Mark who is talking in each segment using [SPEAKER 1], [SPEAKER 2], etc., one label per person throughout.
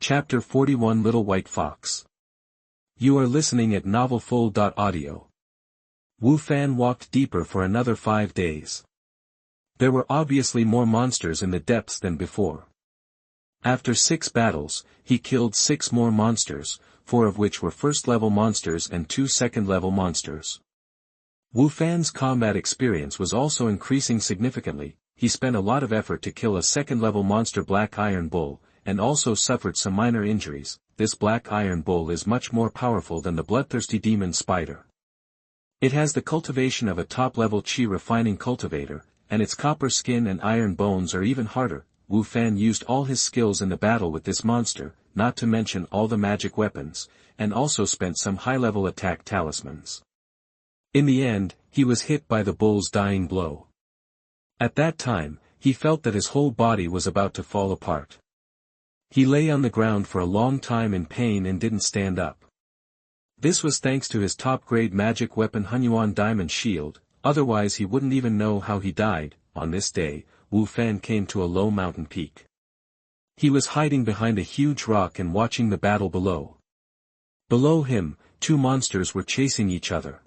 [SPEAKER 1] Chapter 41 Little White Fox. You are listening at novelfull.audio. Wu Fan walked deeper for another 5 days. There were obviously more monsters in the depths than before. After 6 battles, he killed 6 more monsters, 4 of which were first-level monsters and 2 second-level monsters. Wu Fan's combat experience was also increasing significantly. He spent a lot of effort to kill a second-level monster Black Iron Bull, and also suffered some minor injuries. This Black Iron Bull is much more powerful than the bloodthirsty demon spider. It has the cultivation of a top-level chi refining cultivator, and its copper skin and iron bones are even harder. Wu Fan used all his skills in the battle with this monster, not to mention all the magic weapons, and also spent some high-level attack talismans. In the end, he was hit by the bull's dying blow. At that time, he felt that his whole body was about to fall apart. He lay on the ground for a long time in pain and didn't stand up. This was thanks to his top-grade magic weapon Yuan diamond shield, otherwise he wouldn't even know how he died. On this day, Wu Fan came to a low mountain peak. He was hiding behind a huge rock and watching the battle below. Below him, 2 monsters were chasing each other.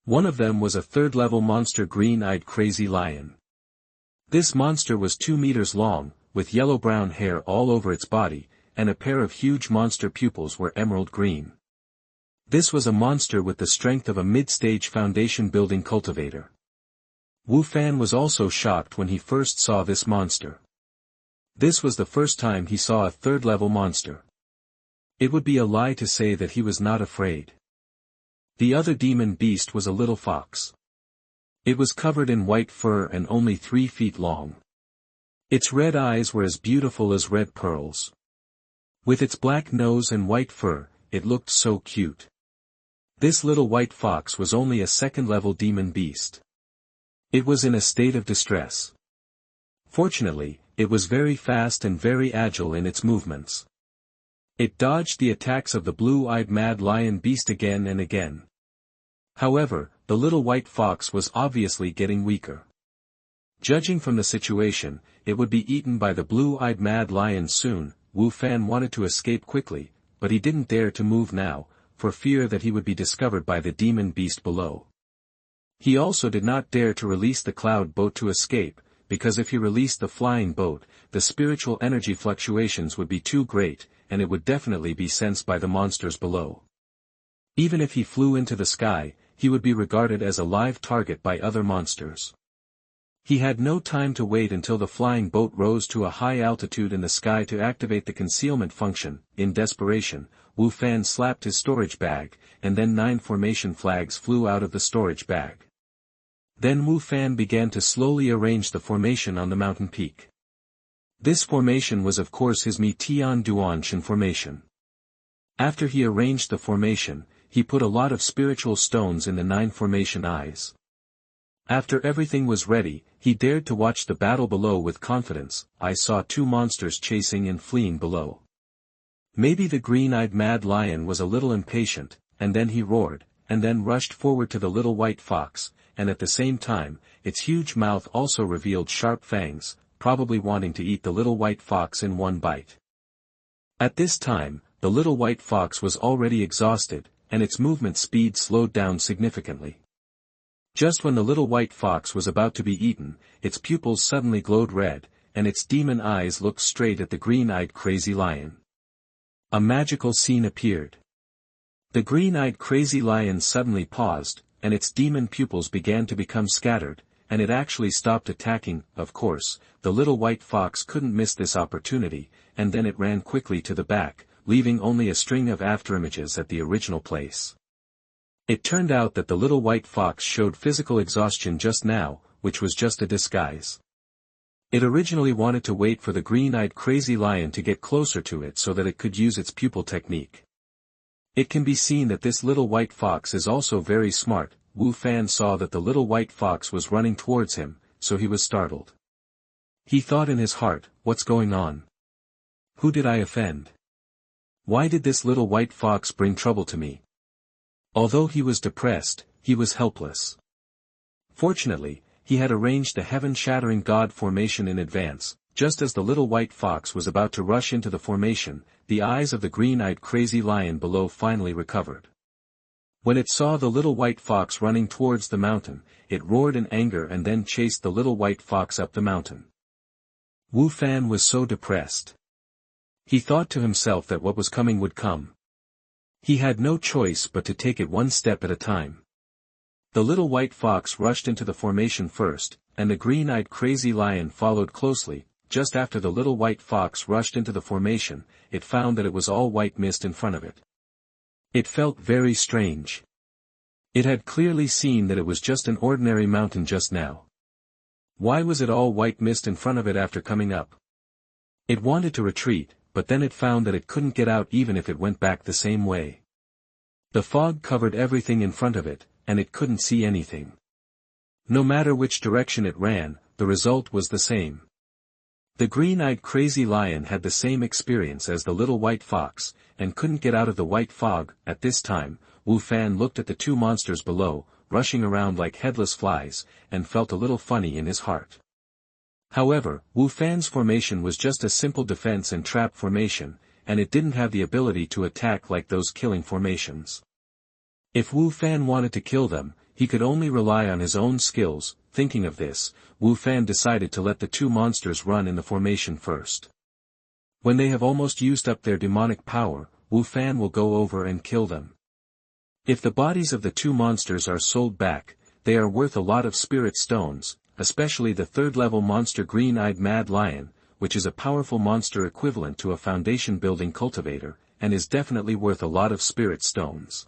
[SPEAKER 1] One of them was a third-level monster Green-Eyed Crazy Lion. This monster was 2 meters long, with yellow-brown hair all over its body, and a pair of huge monster pupils were emerald green. This was a monster with the strength of a mid-stage foundation-building cultivator. Wu Fan was also shocked when he first saw this monster. This was the first time he saw a third-level monster. It would be a lie to say that he was not afraid. The other demon beast was a little fox. It was covered in white fur and only 3 feet long. Its red eyes were as beautiful as red pearls. With its black nose and white fur, it looked so cute. This little white fox was only a second-level demon beast. It was in a state of distress. Fortunately, it was very fast and very agile in its movements. It dodged the attacks of the blue-eyed mad lion beast again and again. However, the little white fox was obviously getting weaker. Judging from the situation, it would be eaten by the blue-eyed mad lion soon. Wu Fan wanted to escape quickly, but he didn't dare to move now, for fear that he would be discovered by the demon beast below. He also did not dare to release the cloud boat to escape, because if he released the flying boat, the spiritual energy fluctuations would be too great, and it would definitely be sensed by the monsters below. Even if he flew into the sky, he would be regarded as a live target by other monsters. He had no time to wait until the flying boat rose to a high altitude in the sky to activate the concealment function. In desperation, Wu Fan slapped his storage bag, and then 9 formation flags flew out of the storage bag. Then Wu Fan began to slowly arrange the formation on the mountain peak. This formation was of course his Mtlnovel formation. After he arranged the formation, he put a lot of spiritual stones in the 9 formation eyes. After everything was ready, he dared to watch the battle below with confidence. I saw 2 monsters chasing and fleeing below. Maybe the green-eyed mad lion was a little impatient, and then he roared, and then rushed forward to the little white fox, and at the same time, its huge mouth also revealed sharp fangs, probably wanting to eat the little white fox in one bite. At this time, the little white fox was already exhausted, and its movement speed slowed down significantly. Just when the little white fox was about to be eaten, its pupils suddenly glowed red, and its demon eyes looked straight at the green-eyed crazy lion. A magical scene appeared. The green-eyed crazy lion suddenly paused, and its demon pupils began to become scattered, and it actually stopped attacking. Of course, the little white fox couldn't miss this opportunity, and then it ran quickly to the back, leaving only a string of afterimages at the original place. It turned out that the little white fox showed physical exhaustion just now, which was just a disguise. It originally wanted to wait for the green-eyed crazy lion to get closer to it so that it could use its pupil technique. It can be seen that this little white fox is also very smart. Wu Fan saw that the little white fox was running towards him, so he was startled. He thought in his heart, what's going on? Who did I offend? Why did this little white fox bring trouble to me? Although he was depressed, he was helpless. Fortunately, he had arranged the heaven-shattering god formation in advance. Just as the little white fox was about to rush into the formation, the eyes of the green-eyed crazy lion below finally recovered. When it saw the little white fox running towards the mountain, it roared in anger and then chased the little white fox up the mountain. Wu Fan was so depressed. He thought to himself that what was coming would come. He had no choice but to take it one step at a time. The little white fox rushed into the formation first, and the green-eyed crazy lion followed closely. Just after the little white fox rushed into the formation, it found that it was all white mist in front of it. It felt very strange. It had clearly seen that it was just an ordinary mountain just now. Why was it all white mist in front of it after coming up? It wanted to retreat, but then it found that it couldn't get out even if it went back the same way. The fog covered everything in front of it, and it couldn't see anything. No matter which direction it ran, the result was the same. The green-eyed crazy lion had the same experience as the little white fox, and couldn't get out of the white fog. At this time, Wu Fan looked at the two monsters below, rushing around like headless flies, and felt a little funny in his heart. However, Wu Fan's formation was just a simple defense and trap formation, and it didn't have the ability to attack like those killing formations. If Wu Fan wanted to kill them, he could only rely on his own skills. Thinking of this, Wu Fan decided to let the two monsters run in the formation first. When they have almost used up their demonic power, Wu Fan will go over and kill them. If the bodies of the two monsters are sold back, they are worth a lot of spirit stones, especially the third-level monster Green-Eyed Mad Lion, which is a powerful monster equivalent to a foundation-building cultivator, and is definitely worth a lot of spirit stones.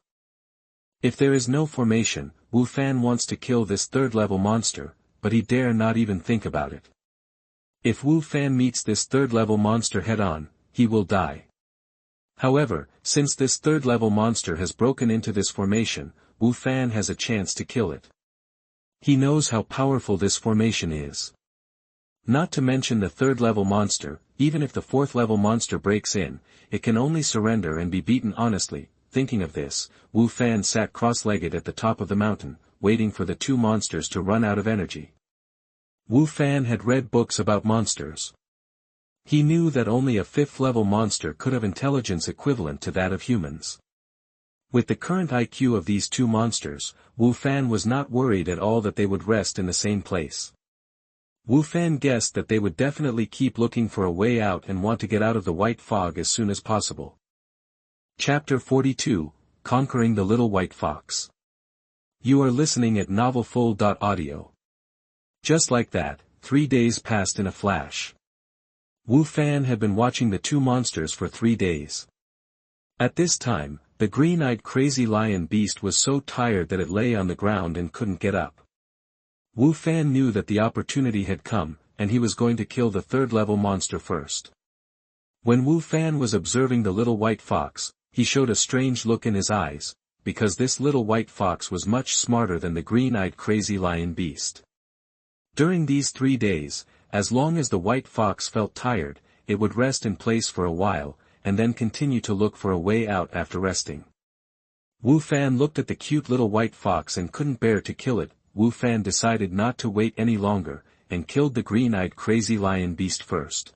[SPEAKER 1] If there is no formation, Wu Fan wants to kill this third-level monster, but he dare not even think about it. If Wu Fan meets this third-level monster head-on, he will die. However, since this third-level monster has broken into this formation, Wu Fan has a chance to kill it. He knows how powerful this formation is. Not to mention the third-level monster, even if the fourth-level monster breaks in, it can only surrender and be beaten honestly. Thinking of this, Wu Fan sat cross-legged at the top of the mountain, waiting for the two monsters to run out of energy. Wu Fan had read books about monsters. He knew that only a fifth-level monster could have intelligence equivalent to that of humans. With the current IQ of these two monsters, Wu Fan was not worried at all that they would rest in the same place. Wu Fan guessed that they would definitely keep looking for a way out and want to get out of the white fog as soon as possible. Chapter 42, Conquering the Little White Fox. You are listening at novelfull.audio. Just like that, 3 days passed in a flash. Wu Fan had been watching the two monsters for 3 days. At this time, the green-eyed crazy lion beast was so tired that it lay on the ground and couldn't get up. Wu Fan knew that the opportunity had come, and he was going to kill the third-level monster first. When Wu Fan was observing the little white fox, he showed a strange look in his eyes, because this little white fox was much smarter than the green-eyed crazy lion beast. During these 3 days, as long as the white fox felt tired, it would rest in place for a while, and then continue to look for a way out after resting. Wu Fan looked at the cute little white fox and couldn't bear to kill it. Wu Fan decided not to wait any longer, and killed the green-eyed crazy lion beast first.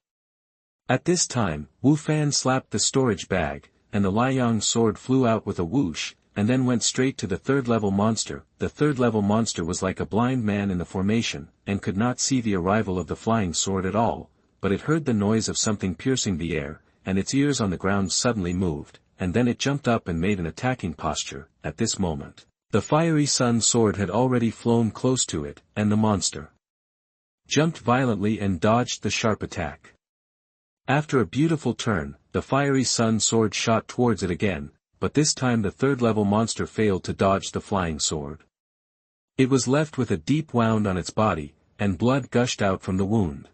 [SPEAKER 1] At this time, Wu Fan slapped the storage bag, and the Liang sword flew out with a whoosh, and then went straight to the third-level monster. The third-level monster was like a blind man in the formation, and could not see the arrival of the flying sword at all, but it heard the noise of something piercing the air, and its ears on the ground suddenly moved, and then it jumped up and made an attacking posture. At this moment, the fiery sun sword had already flown close to it, and the monster jumped violently and dodged the sharp attack. After a beautiful turn, the fiery sun sword shot towards it again, but this time the third-level monster failed to dodge the flying sword. It was left with a deep wound on its body, and blood gushed out from the wound.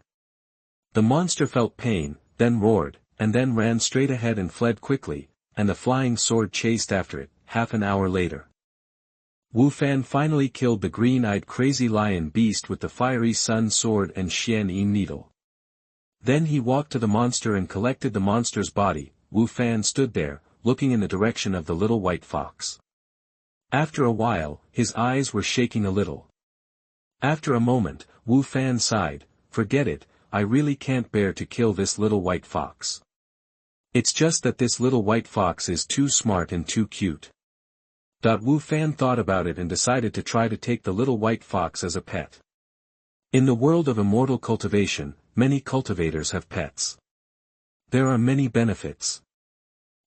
[SPEAKER 1] The monster felt pain, then roared, and then ran straight ahead and fled quickly, and the flying sword chased after it. Half an hour later, Wu Fan finally killed the green-eyed crazy lion beast with the fiery sun sword and Xianxia needle. Then he walked to the monster and collected the monster's body. Wu Fan stood there, looking in the direction of the little white fox. After a while, his eyes were shaking a little. After a moment, Wu Fan sighed, "Forget it, I really can't bear to kill this little white fox. It's just that this little white fox is too smart and too cute. Wu Fan thought about it and decided to try to take the little white fox as a pet. In the world of immortal cultivation, many cultivators have pets. There are many benefits.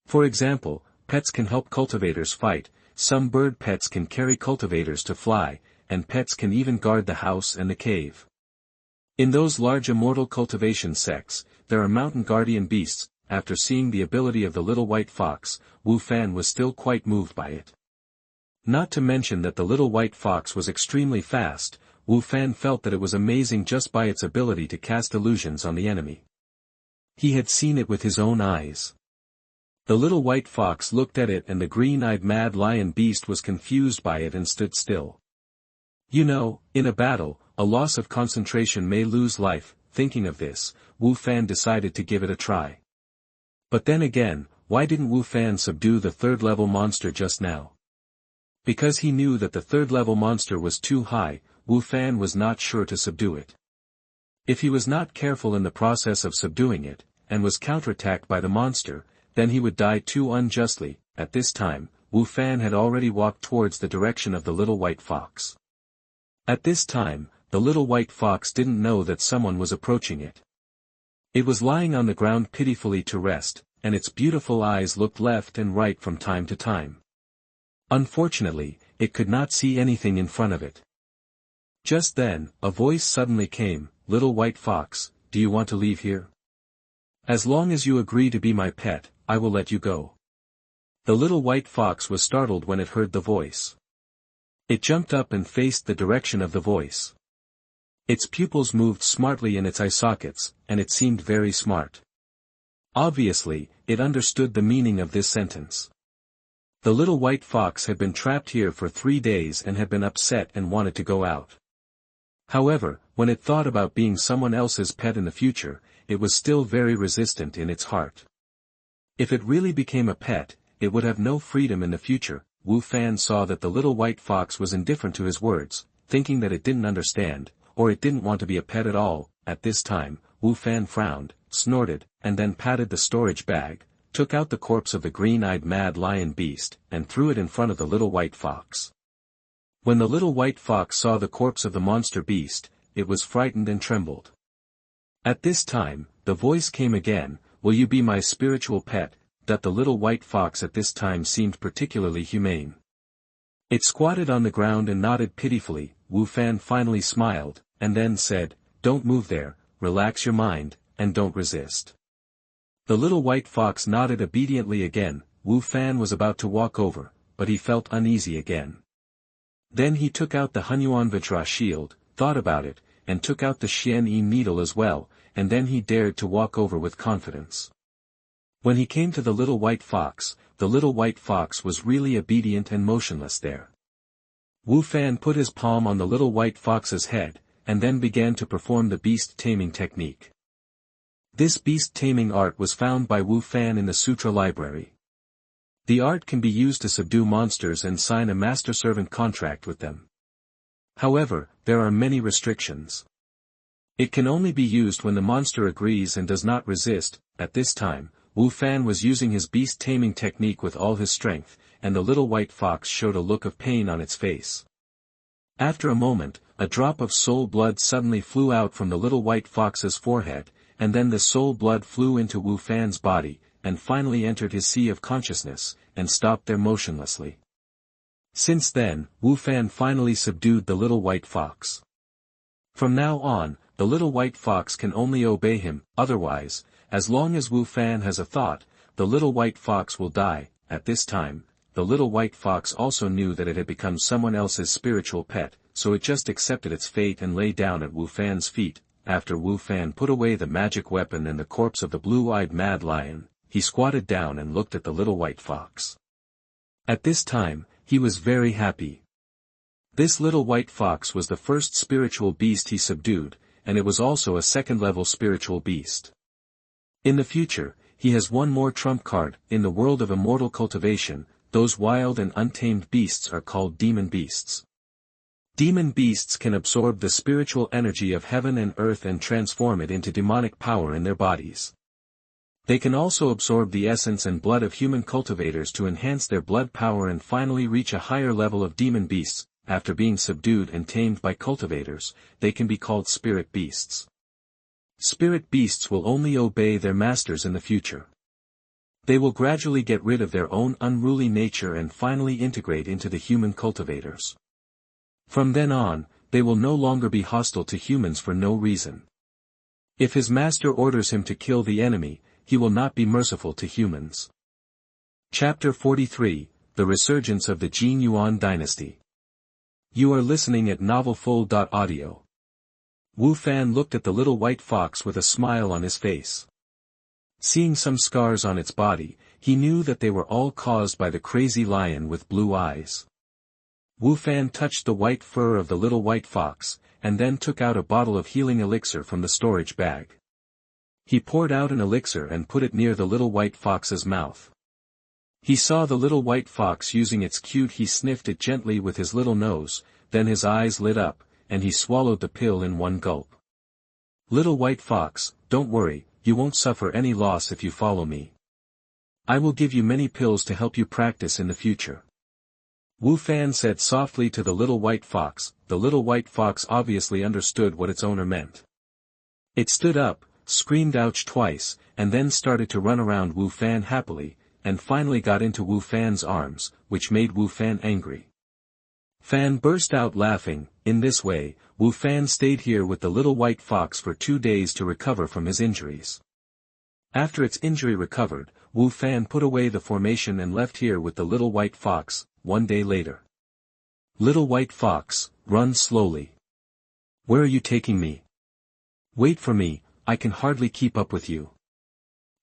[SPEAKER 1] For example, pets can help cultivators fight, some bird pets can carry cultivators to fly, and pets can even guard the house and the cave. In those large immortal cultivation sects, there are mountain guardian beasts. After seeing the ability of the little white fox, Wu Fan was still quite moved by it. Not to mention that the little white fox was extremely fast, Wu Fan felt that it was amazing just by its ability to cast illusions on the enemy. He had seen it with his own eyes. The little white fox looked at it and the green-eyed mad lion beast was confused by it and stood still. You know, in a battle, a loss of concentration may lose life. Thinking of this, Wu Fan decided to give it a try. But then again, why didn't Wu Fan subdue the third-level monster just now? Because he knew that the third-level monster was too high, Wu Fan was not sure to subdue it. If he was not careful in the process of subduing it, and was counterattacked by the monster, then he would die too unjustly. At this time, Wu Fan had already walked towards the direction of the little white fox. At this time, the little white fox didn't know that someone was approaching it. It was lying on the ground pitifully to rest, and its beautiful eyes looked left and right from time to time. Unfortunately, it could not see anything in front of it. Just then, a voice suddenly came, "Little white fox, do you want to leave here? As long as you agree to be my pet, I will let you go." The little white fox was startled when it heard the voice. It jumped up and faced the direction of the voice. Its pupils moved smartly in its eye sockets, and it seemed very smart. Obviously, it understood the meaning of this sentence. The little white fox had been trapped here for 3 days and had been upset and wanted to go out. However, when it thought about being someone else's pet in the future, it was still very resistant in its heart. If it really became a pet, it would have no freedom in the future. Wu Fan saw that the little white fox was indifferent to his words, thinking that it didn't understand, or it didn't want to be a pet at all. At this time, Wu Fan frowned, snorted, and then patted the storage bag, took out the corpse of the green-eyed mad lion beast, and threw it in front of the little white fox. When the little white fox saw the corpse of the monster beast, it was frightened and trembled. At this time, the voice came again, "Will you be my spiritual pet?" That the little white fox at this time seemed particularly humane. It squatted on the ground and nodded pitifully. Wu Fan finally smiled, and then said, "Don't move there, relax your mind, and don't resist." The little white fox nodded obediently again. Wu Fan was about to walk over, but he felt uneasy again. Then he took out the Hunyuan Vajra shield, thought about it, and took out the Xianxia needle as well, and then he dared to walk over with confidence. When he came to the little white fox was really obedient and motionless there. Wu Fan put his palm on the little white fox's head, and then began to perform the beast taming technique. This beast taming art was found by Wu Fan in the Sutra library. The art can be used to subdue monsters and sign a master-servant contract with them. However, there are many restrictions. It can only be used when the monster agrees and does not resist. At this time, Wu Fan was using his beast taming technique with all his strength, and the little white fox showed a look of pain on its face. After a moment, a drop of soul blood suddenly flew out from the little white fox's forehead, and then the soul blood flew into Wu Fan's body, and finally entered his sea of consciousness, and stopped there motionlessly. Since then, Wu Fan finally subdued the little white fox. From now on, the little white fox can only obey him. Otherwise, as long as Wu Fan has a thought, the little white fox will die. At this time, the little white fox also knew that it had become someone else's spiritual pet, so it just accepted its fate and lay down at Wu Fan's feet. After Wu Fan put away the magic weapon and the corpse of the blue-eyed mad lion, he squatted down and looked at the little white fox. At this time, he was very happy. This little white fox was the first spiritual beast he subdued, and it was also a second-level spiritual beast. In the future, he has one more trump card. In the world of immortal cultivation, those wild and untamed beasts are called demon beasts. Demon beasts can absorb the spiritual energy of heaven and earth and transform it into demonic power in their bodies. They can also absorb the essence and blood of human cultivators to enhance their blood power and finally reach a higher level of demon beasts. After being subdued and tamed by cultivators, they can be called spirit beasts. Spirit beasts will only obey their masters in the future. They will gradually get rid of their own unruly nature and finally integrate into the human cultivators. From then on, they will no longer be hostile to humans for no reason. If his master orders him to kill the enemy, he will not be merciful to humans. Chapter 43, The Resurgence of the Jin Yuan Dynasty. You are listening at novelfull.audio. Wu Fan looked at the little white fox with a smile on his face. Seeing some scars on its body, he knew that they were all caused by the crazy lion with blue eyes. Wu Fan touched the white fur of the little white fox, and then took out a bottle of healing elixir from the storage bag. He poured out an elixir and put it near the little white fox's mouth. He saw the little white fox using its cute. He sniffed it gently with his little nose, then his eyes lit up, and he swallowed the pill in one gulp. Little white fox, don't worry, you won't suffer any loss if you follow me. I will give you many pills to help you practice in the future. Wu Fan said softly to the little white fox. The little white fox obviously understood what its owner meant. It stood up, screamed ouch twice, and then started to run around Wu Fan happily, and finally got into Wu Fan's arms, which made Wu Fan angry. Fan burst out laughing. In this way, Wu Fan stayed here with the little white fox for 2 days to recover from his injuries. After its injury recovered, Wu Fan put away the formation and left here with the little white fox. 1 day later. Little white fox, run slowly. Where are you taking me? Wait for me, I can hardly keep up with you.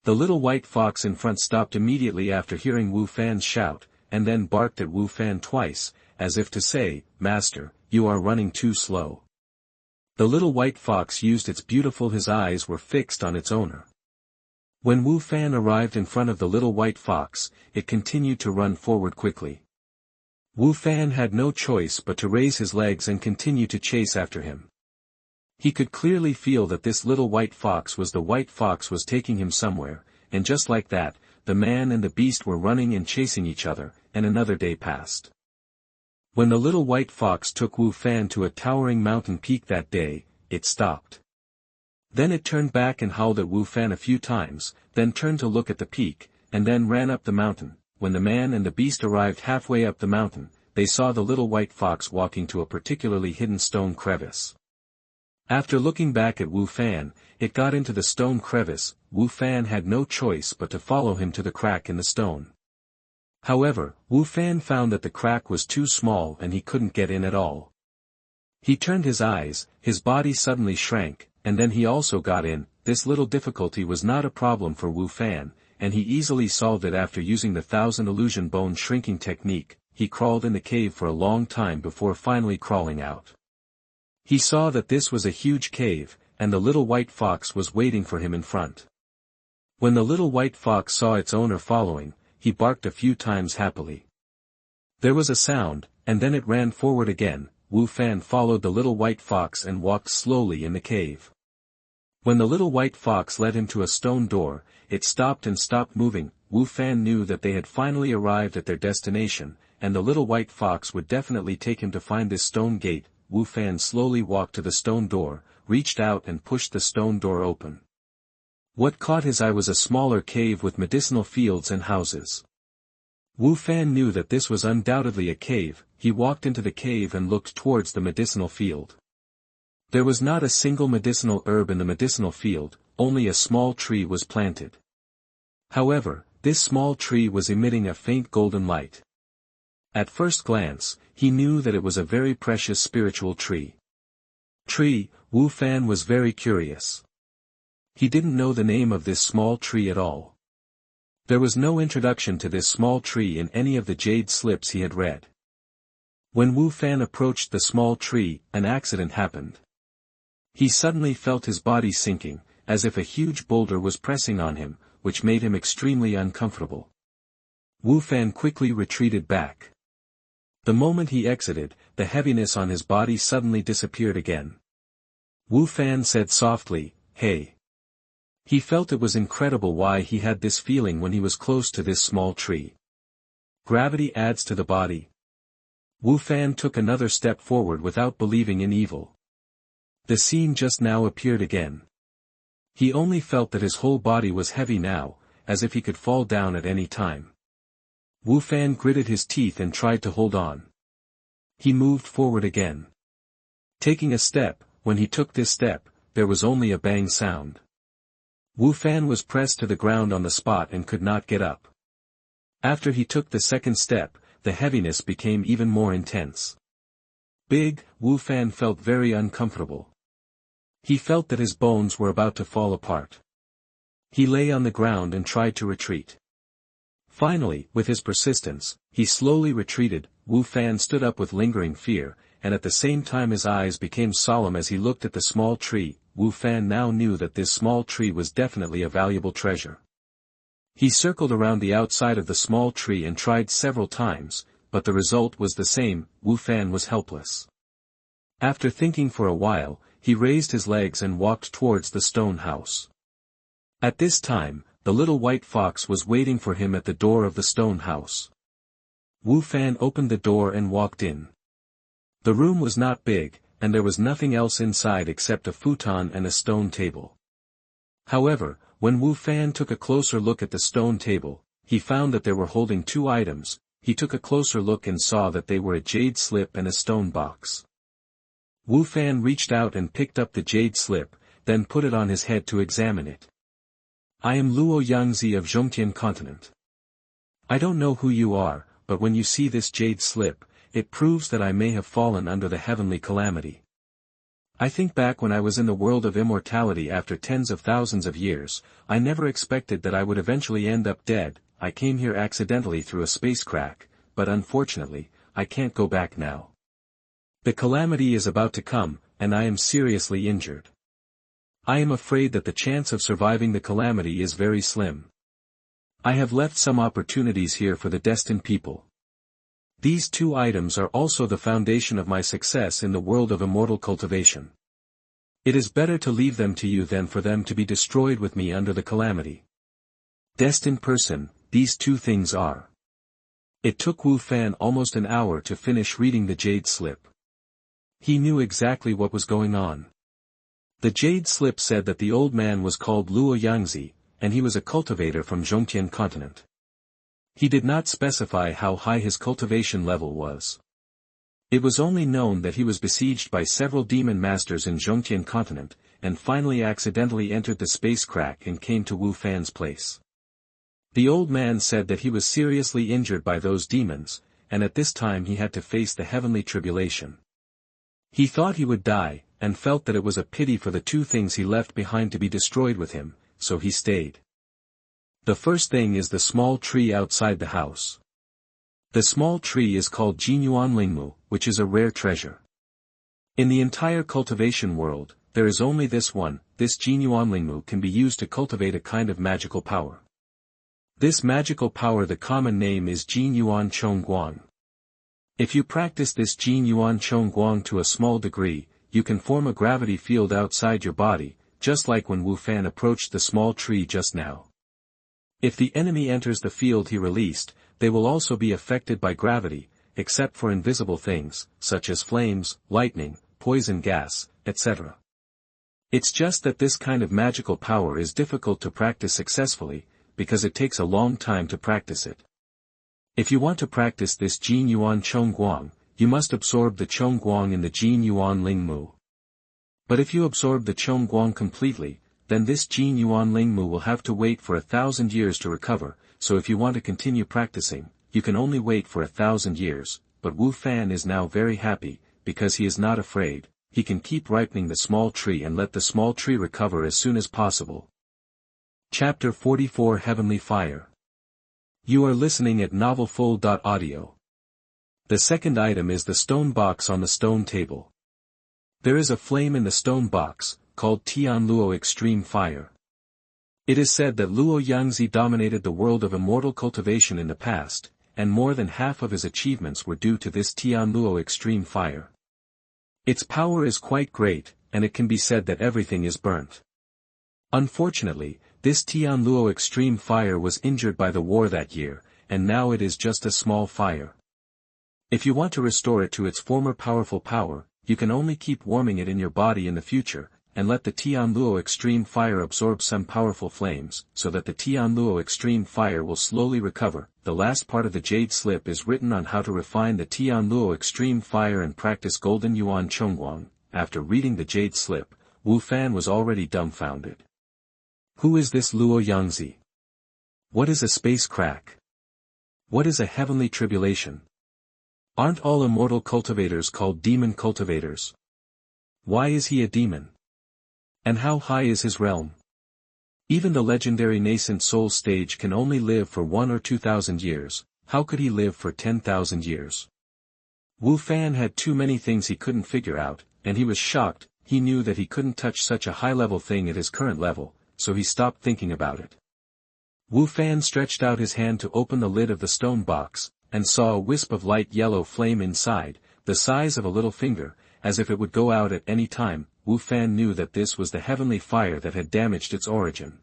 [SPEAKER 1] The little white fox in front stopped immediately after hearing Wu Fan's shout, and then barked at Wu Fan twice, as if to say, Master, you are running too slow. The little white fox used its beautiful. His eyes were fixed on its owner. When Wu Fan arrived in front of the little white fox, it continued to run forward quickly. Wu Fan had no choice but to raise his legs and continue to chase after him. He could clearly feel that this little white fox was taking him somewhere, and just like that, the man and the beast were running and chasing each other, and another day passed. When the little white fox took Wu Fan to a towering mountain peak that day, it stopped. Then it turned back and howled at Wu Fan a few times, then turned to look at the peak, and then ran up the mountain. When the man and the beast arrived halfway up the mountain, they saw the little white fox walking to a particularly hidden stone crevice. After looking back at Wu Fan, it got into the stone crevice. Wu Fan had no choice but to follow him to the crack in the stone. However, Wu Fan found that the crack was too small and he couldn't get in at all. He turned his eyes, his body suddenly shrank, and then he also got in. This little difficulty was not a problem for Wu Fan, and he easily solved it after using the 1000 illusion bone shrinking technique. He crawled in the cave for a long time before finally crawling out. He saw that this was a huge cave, and the little white fox was waiting for him in front. When the little white fox saw its owner following, he barked a few times happily. There was a sound, and then it ran forward again. Wu Fan followed the little white fox and walked slowly in the cave. When the little white fox led him to a stone door, it stopped and stopped moving. Wu Fan knew that they had finally arrived at their destination, and the little white fox would definitely take him to find this stone gate. Wu Fan slowly walked to the stone door, reached out and pushed the stone door open. What caught his eye was a smaller cave with medicinal fields and houses. Wu Fan knew that this was undoubtedly a cave. He walked into the cave and looked towards the medicinal field. There was not a single medicinal herb in the medicinal field, only a small tree was planted. However, this small tree was emitting a faint golden light. At first glance, he knew that it was a very precious spiritual tree. Wu Fan was very curious. He didn't know the name of this small tree at all. There was no introduction to this small tree in any of the jade slips he had read. When Wu Fan approached the small tree, an accident happened. He suddenly felt his body sinking, as if a huge boulder was pressing on him, which made him extremely uncomfortable. Wu Fan quickly retreated back. The moment he exited, the heaviness on his body suddenly disappeared again. Wu Fan said softly, "Hey." He felt it was incredible why he had this feeling when he was close to this small tree. Gravity adds to the body. Wu Fan took another step forward without believing in evil. The scene just now appeared again. He only felt that his whole body was heavy now, as if he could fall down at any time. Wu Fan gritted his teeth and tried to hold on. He moved forward again. Taking a step, when he took this step, there was only a bang sound. Wu Fan was pressed to the ground on the spot and could not get up. After he took the second step, the heaviness became even more intense. Wu Fan felt very uncomfortable. He felt that his bones were about to fall apart. He lay on the ground and tried to retreat. Finally, with his persistence, he slowly retreated. Wu Fan stood up with lingering fear, and at the same time his eyes became solemn as he looked at the small tree. Wu Fan now knew that this small tree was definitely a valuable treasure. He circled around the outside of the small tree and tried several times, but the result was the same. Wu Fan was helpless. After thinking for a while, he raised his legs and walked towards the stone house. At this time, the little white fox was waiting for him at the door of the stone house. Wu Fan opened the door and walked in. The room was not big, and there was nothing else inside except a futon and a stone table. However, when Wu Fan took a closer look at the stone table, he found that they were holding two items. He took a closer look and saw that they were a jade slip and a stone box. Wu Fan reached out and picked up the jade slip, then put it on his head to examine it. "I am Luo Yangzi of Zhongtian continent. I don't know who you are, but when you see this jade slip, it proves that I may have fallen under the heavenly calamity. I think back when I was in the world of immortality after tens of thousands of years, I never expected that I would eventually end up dead. I came here accidentally through a space crack, but unfortunately, I can't go back now. The calamity is about to come, and I am seriously injured. I am afraid that the chance of surviving the calamity is very slim. I have left some opportunities here for the destined people. These two items are also the foundation of my success in the world of immortal cultivation. It is better to leave them to you than for them to be destroyed with me under the calamity. Destined person, these two things are." It took Wu Fan almost an hour to finish reading the jade slip. He knew exactly what was going on. The jade slip said that the old man was called Luo Yangzi, and he was a cultivator from Zhongtian continent. He did not specify how high his cultivation level was. It was only known that he was besieged by several demon masters in Zhongtian continent, and finally accidentally entered the space crack and came to Wu Fan's place. The old man said that he was seriously injured by those demons, and at this time he had to face the heavenly tribulation. He thought he would die, and felt that it was a pity for the two things he left behind to be destroyed with him, so he stayed. The first thing is the small tree outside the house. The small tree is called Jinyuan Lingmu, which is a rare treasure. In the entire cultivation world, there is only this one. This Jinyuan Lingmu can be used to cultivate a kind of magical power. This magical power, the common name is Jinyuan Chongguang. If you practice this Jinyuan Chongguang to a small degree, you can form a gravity field outside your body, just like when Wu Fan approached the small tree just now. If the enemy enters the field he released, they will also be affected by gravity, except for invisible things, such as flames, lightning, poison gas, etc. It's just that this kind of magical power is difficult to practice successfully, because it takes a long time to practice it. If you want to practice this Jinyuan Chongguang, you must absorb the Chongguang in the Jinyuan Lingmu. But if you absorb the Chongguang completely, then this Jinyuan Lingmu will have to wait for 1,000 years to recover, so if you want to continue practicing, you can only wait for 1,000 years, but Wu Fan is now very happy, because he is not afraid. He can keep ripening the small tree and let the small tree recover as soon as possible. Chapter 44 Heavenly Fire. You are listening at novelfull.audio. The second item is the stone box on the stone table. There is a flame in the stone box, called Tian Luo Extreme Fire. It is said that Luo Yangzi dominated the world of immortal cultivation in the past, and more than half of his achievements were due to this Tianluo extreme fire. Its power is quite great, and it can be said that everything is burnt. Unfortunately, this Tianluo extreme fire was injured by the war that year, and now it is just a small fire. If you want to restore it to its former powerful power, you can only keep warming it in your body in the future, and let the Tianluo extreme fire absorb some powerful flames, so that the Tianluo extreme fire will slowly recover. The last part of the Jade Slip is written on how to refine the Tianluo extreme fire and practice Golden Yuan Chongguang. After reading the Jade Slip, Wu Fan was already dumbfounded. Who is this Luo Yangzi? What is a space crack? What is a heavenly tribulation? Aren't all immortal cultivators called demon cultivators? Why is he a demon? And how high is his realm? Even the legendary nascent soul stage can only live for 1 or 2,000 years, how could he live for 10,000 years? Wu Fan had too many things he couldn't figure out, and he was shocked. He knew that he couldn't touch such a high-level thing at his current level, so he stopped thinking about it. Wu Fan stretched out his hand to open the lid of the stone box, and saw a wisp of light yellow flame inside, the size of a little finger, as if it would go out at any time. Wu Fan knew that this was the heavenly fire that had damaged its origin.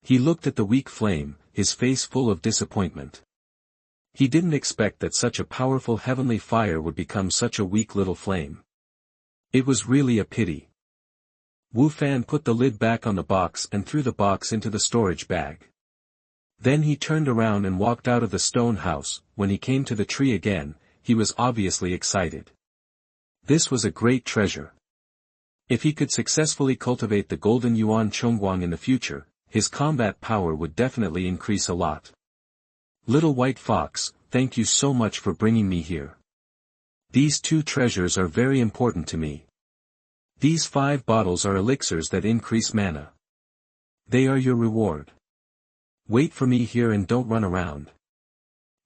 [SPEAKER 1] He looked at the weak flame, his face full of disappointment. He didn't expect that such a powerful heavenly fire would become such a weak little flame. It was really a pity. Wu Fan put the lid back on the box and threw the box into the storage bag. Then he turned around and walked out of the stone house. When he came to the tree again, he was obviously excited. This was a great treasure. If he could successfully cultivate the Golden Yuan Chongguang in the future, his combat power would definitely increase a lot. Little White Fox, thank you so much for bringing me here. These 2 treasures are very important to me. These 5 bottles are elixirs that increase mana. They are your reward. Wait for me here and don't run around.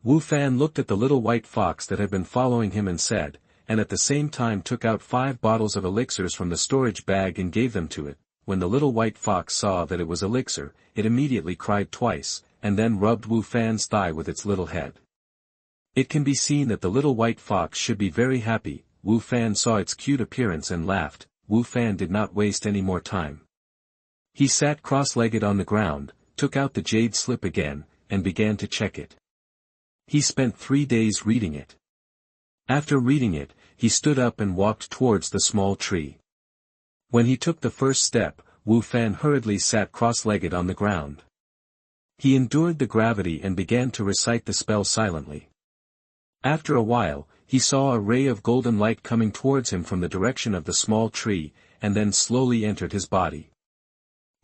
[SPEAKER 1] Wu Fan looked at the little white fox that had been following him and said, and at the same time took out 5 bottles of elixirs from the storage bag and gave them to it. When the little white fox saw that it was elixir, it immediately cried twice, and then rubbed Wu Fan's thigh with its little head. It can be seen that the little white fox should be very happy. Wu Fan saw its cute appearance and laughed. Wu Fan did not waste any more time. He sat cross-legged on the ground, took out the Jade Slip again, and began to check it. He spent 3 days reading it. After reading it, he stood up and walked towards the small tree. When he took the first step, Wu Fan hurriedly sat cross-legged on the ground. He endured the gravity and began to recite the spell silently. After a while, he saw a ray of golden light coming towards him from the direction of the small tree, and then slowly entered his body.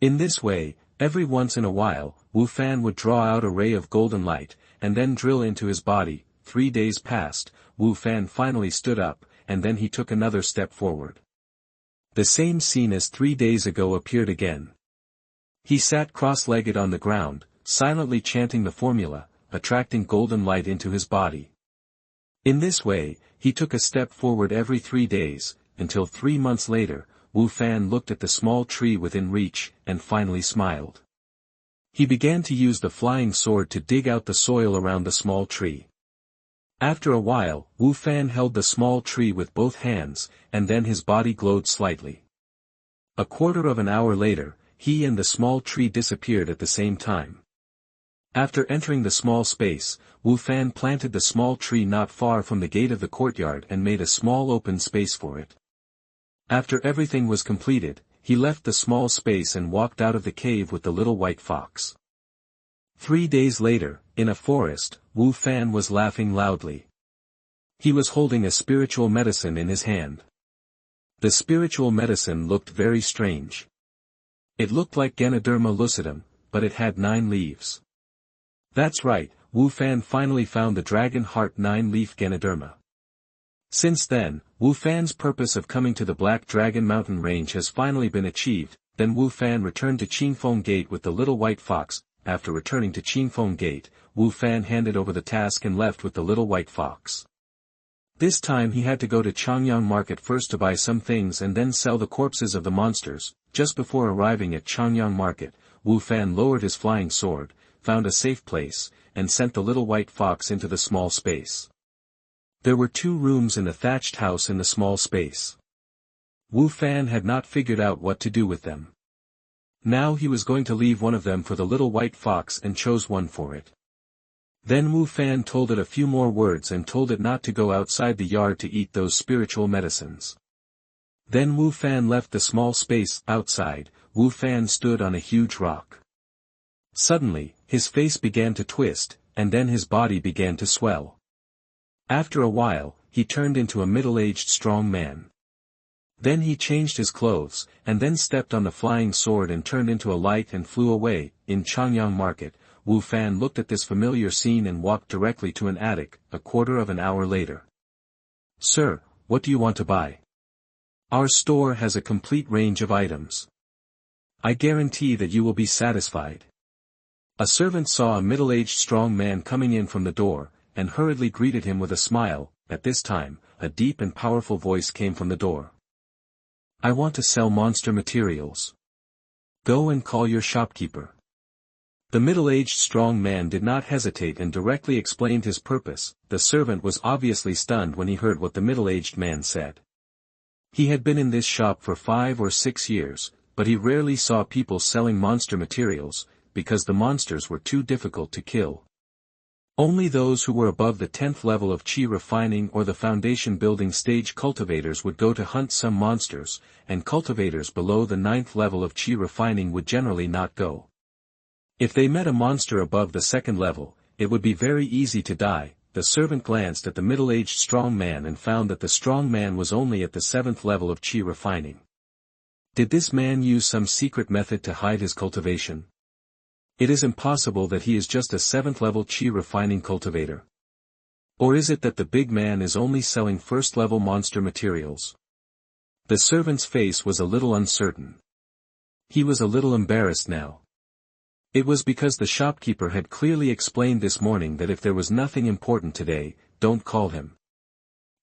[SPEAKER 1] In this way, every once in a while, Wu Fan would draw out a ray of golden light, and then drill into his body. 3 days passed. Wu Fan finally stood up, and then he took another step forward. The same scene as 3 days ago appeared again. He sat cross-legged on the ground, silently chanting the formula, attracting golden light into his body. In this way, he took a step forward every 3 days, until 3 months later, Wu Fan looked at the small tree within reach, and finally smiled. He began to use the flying sword to dig out the soil around the small tree. After a while, Wu Fan held the small tree with both hands, and then his body glowed slightly. A quarter of an hour later, he and the small tree disappeared at the same time. After entering the small space, Wu Fan planted the small tree not far from the gate of the courtyard and made a small open space for it. After everything was completed, he left the small space and walked out of the cave with the little white fox. 3 days later, in a forest, Wu Fan was laughing loudly. He was holding a spiritual medicine in his hand. The spiritual medicine looked very strange. It looked like Ganoderma lucidum, but it had 9 leaves. That's right, Wu Fan finally found the dragon heart 9-leaf Ganoderma. Since then, Wu Fan's purpose of coming to the Black Dragon Mountain Range has finally been achieved. Then Wu Fan returned to Qingfeng Gate with the little white fox. After returning to Qingfeng Gate, Wu Fan handed over the task and left with the little white fox. This time he had to go to Changyang Market first to buy some things and then sell the corpses of the monsters. Just before arriving at Changyang Market, Wu Fan lowered his flying sword, found a safe place, and sent the little white fox into the small space. There were 2 rooms in the thatched house in the small space. Wu Fan had not figured out what to do with them. Now he was going to leave one of them for the little white fox and chose one for it. Then Wu Fan told it a few more words and told it not to go outside the yard to eat those spiritual medicines. Then Wu Fan left the small space. Outside, Wu Fan stood on a huge rock. Suddenly, his face began to twist, and then his body began to swell. After a while, he turned into a middle-aged strong man. Then he changed his clothes, and then stepped on the flying sword and turned into a light and flew away. In Changyang Market, Wu Fan looked at this familiar scene and walked directly to an attic. A quarter of an hour later. "Sir, what do you want to buy? Our store has a complete range of items. I guarantee that you will be satisfied." A servant saw a middle-aged strong man coming in from the door, and hurriedly greeted him with a smile. At this time, a deep and powerful voice came from the door. "I want to sell monster materials. Go and call your shopkeeper." The middle-aged strong man did not hesitate and directly explained his purpose. The servant was obviously stunned when he heard what the middle-aged man said. He had been in this shop for 5 or 6 years, but he rarely saw people selling monster materials, because the monsters were too difficult to kill. Only those who were above the 10th level of Qi refining or the foundation building stage cultivators would go to hunt some monsters, and cultivators below the 9th level of Qi refining would generally not go. If they met a monster above the 2nd level, it would be very easy to die. The servant glanced at the middle-aged strong man and found that the strong man was only at the 7th level of Qi refining. Did this man use some secret method to hide his cultivation? It is impossible that he is just a 7th level Qi refining cultivator. Or is it that the big man is only selling 1st level monster materials? The servant's face was a little uncertain. He was a little embarrassed now. It was because the shopkeeper had clearly explained this morning that if there was nothing important today, don't call him.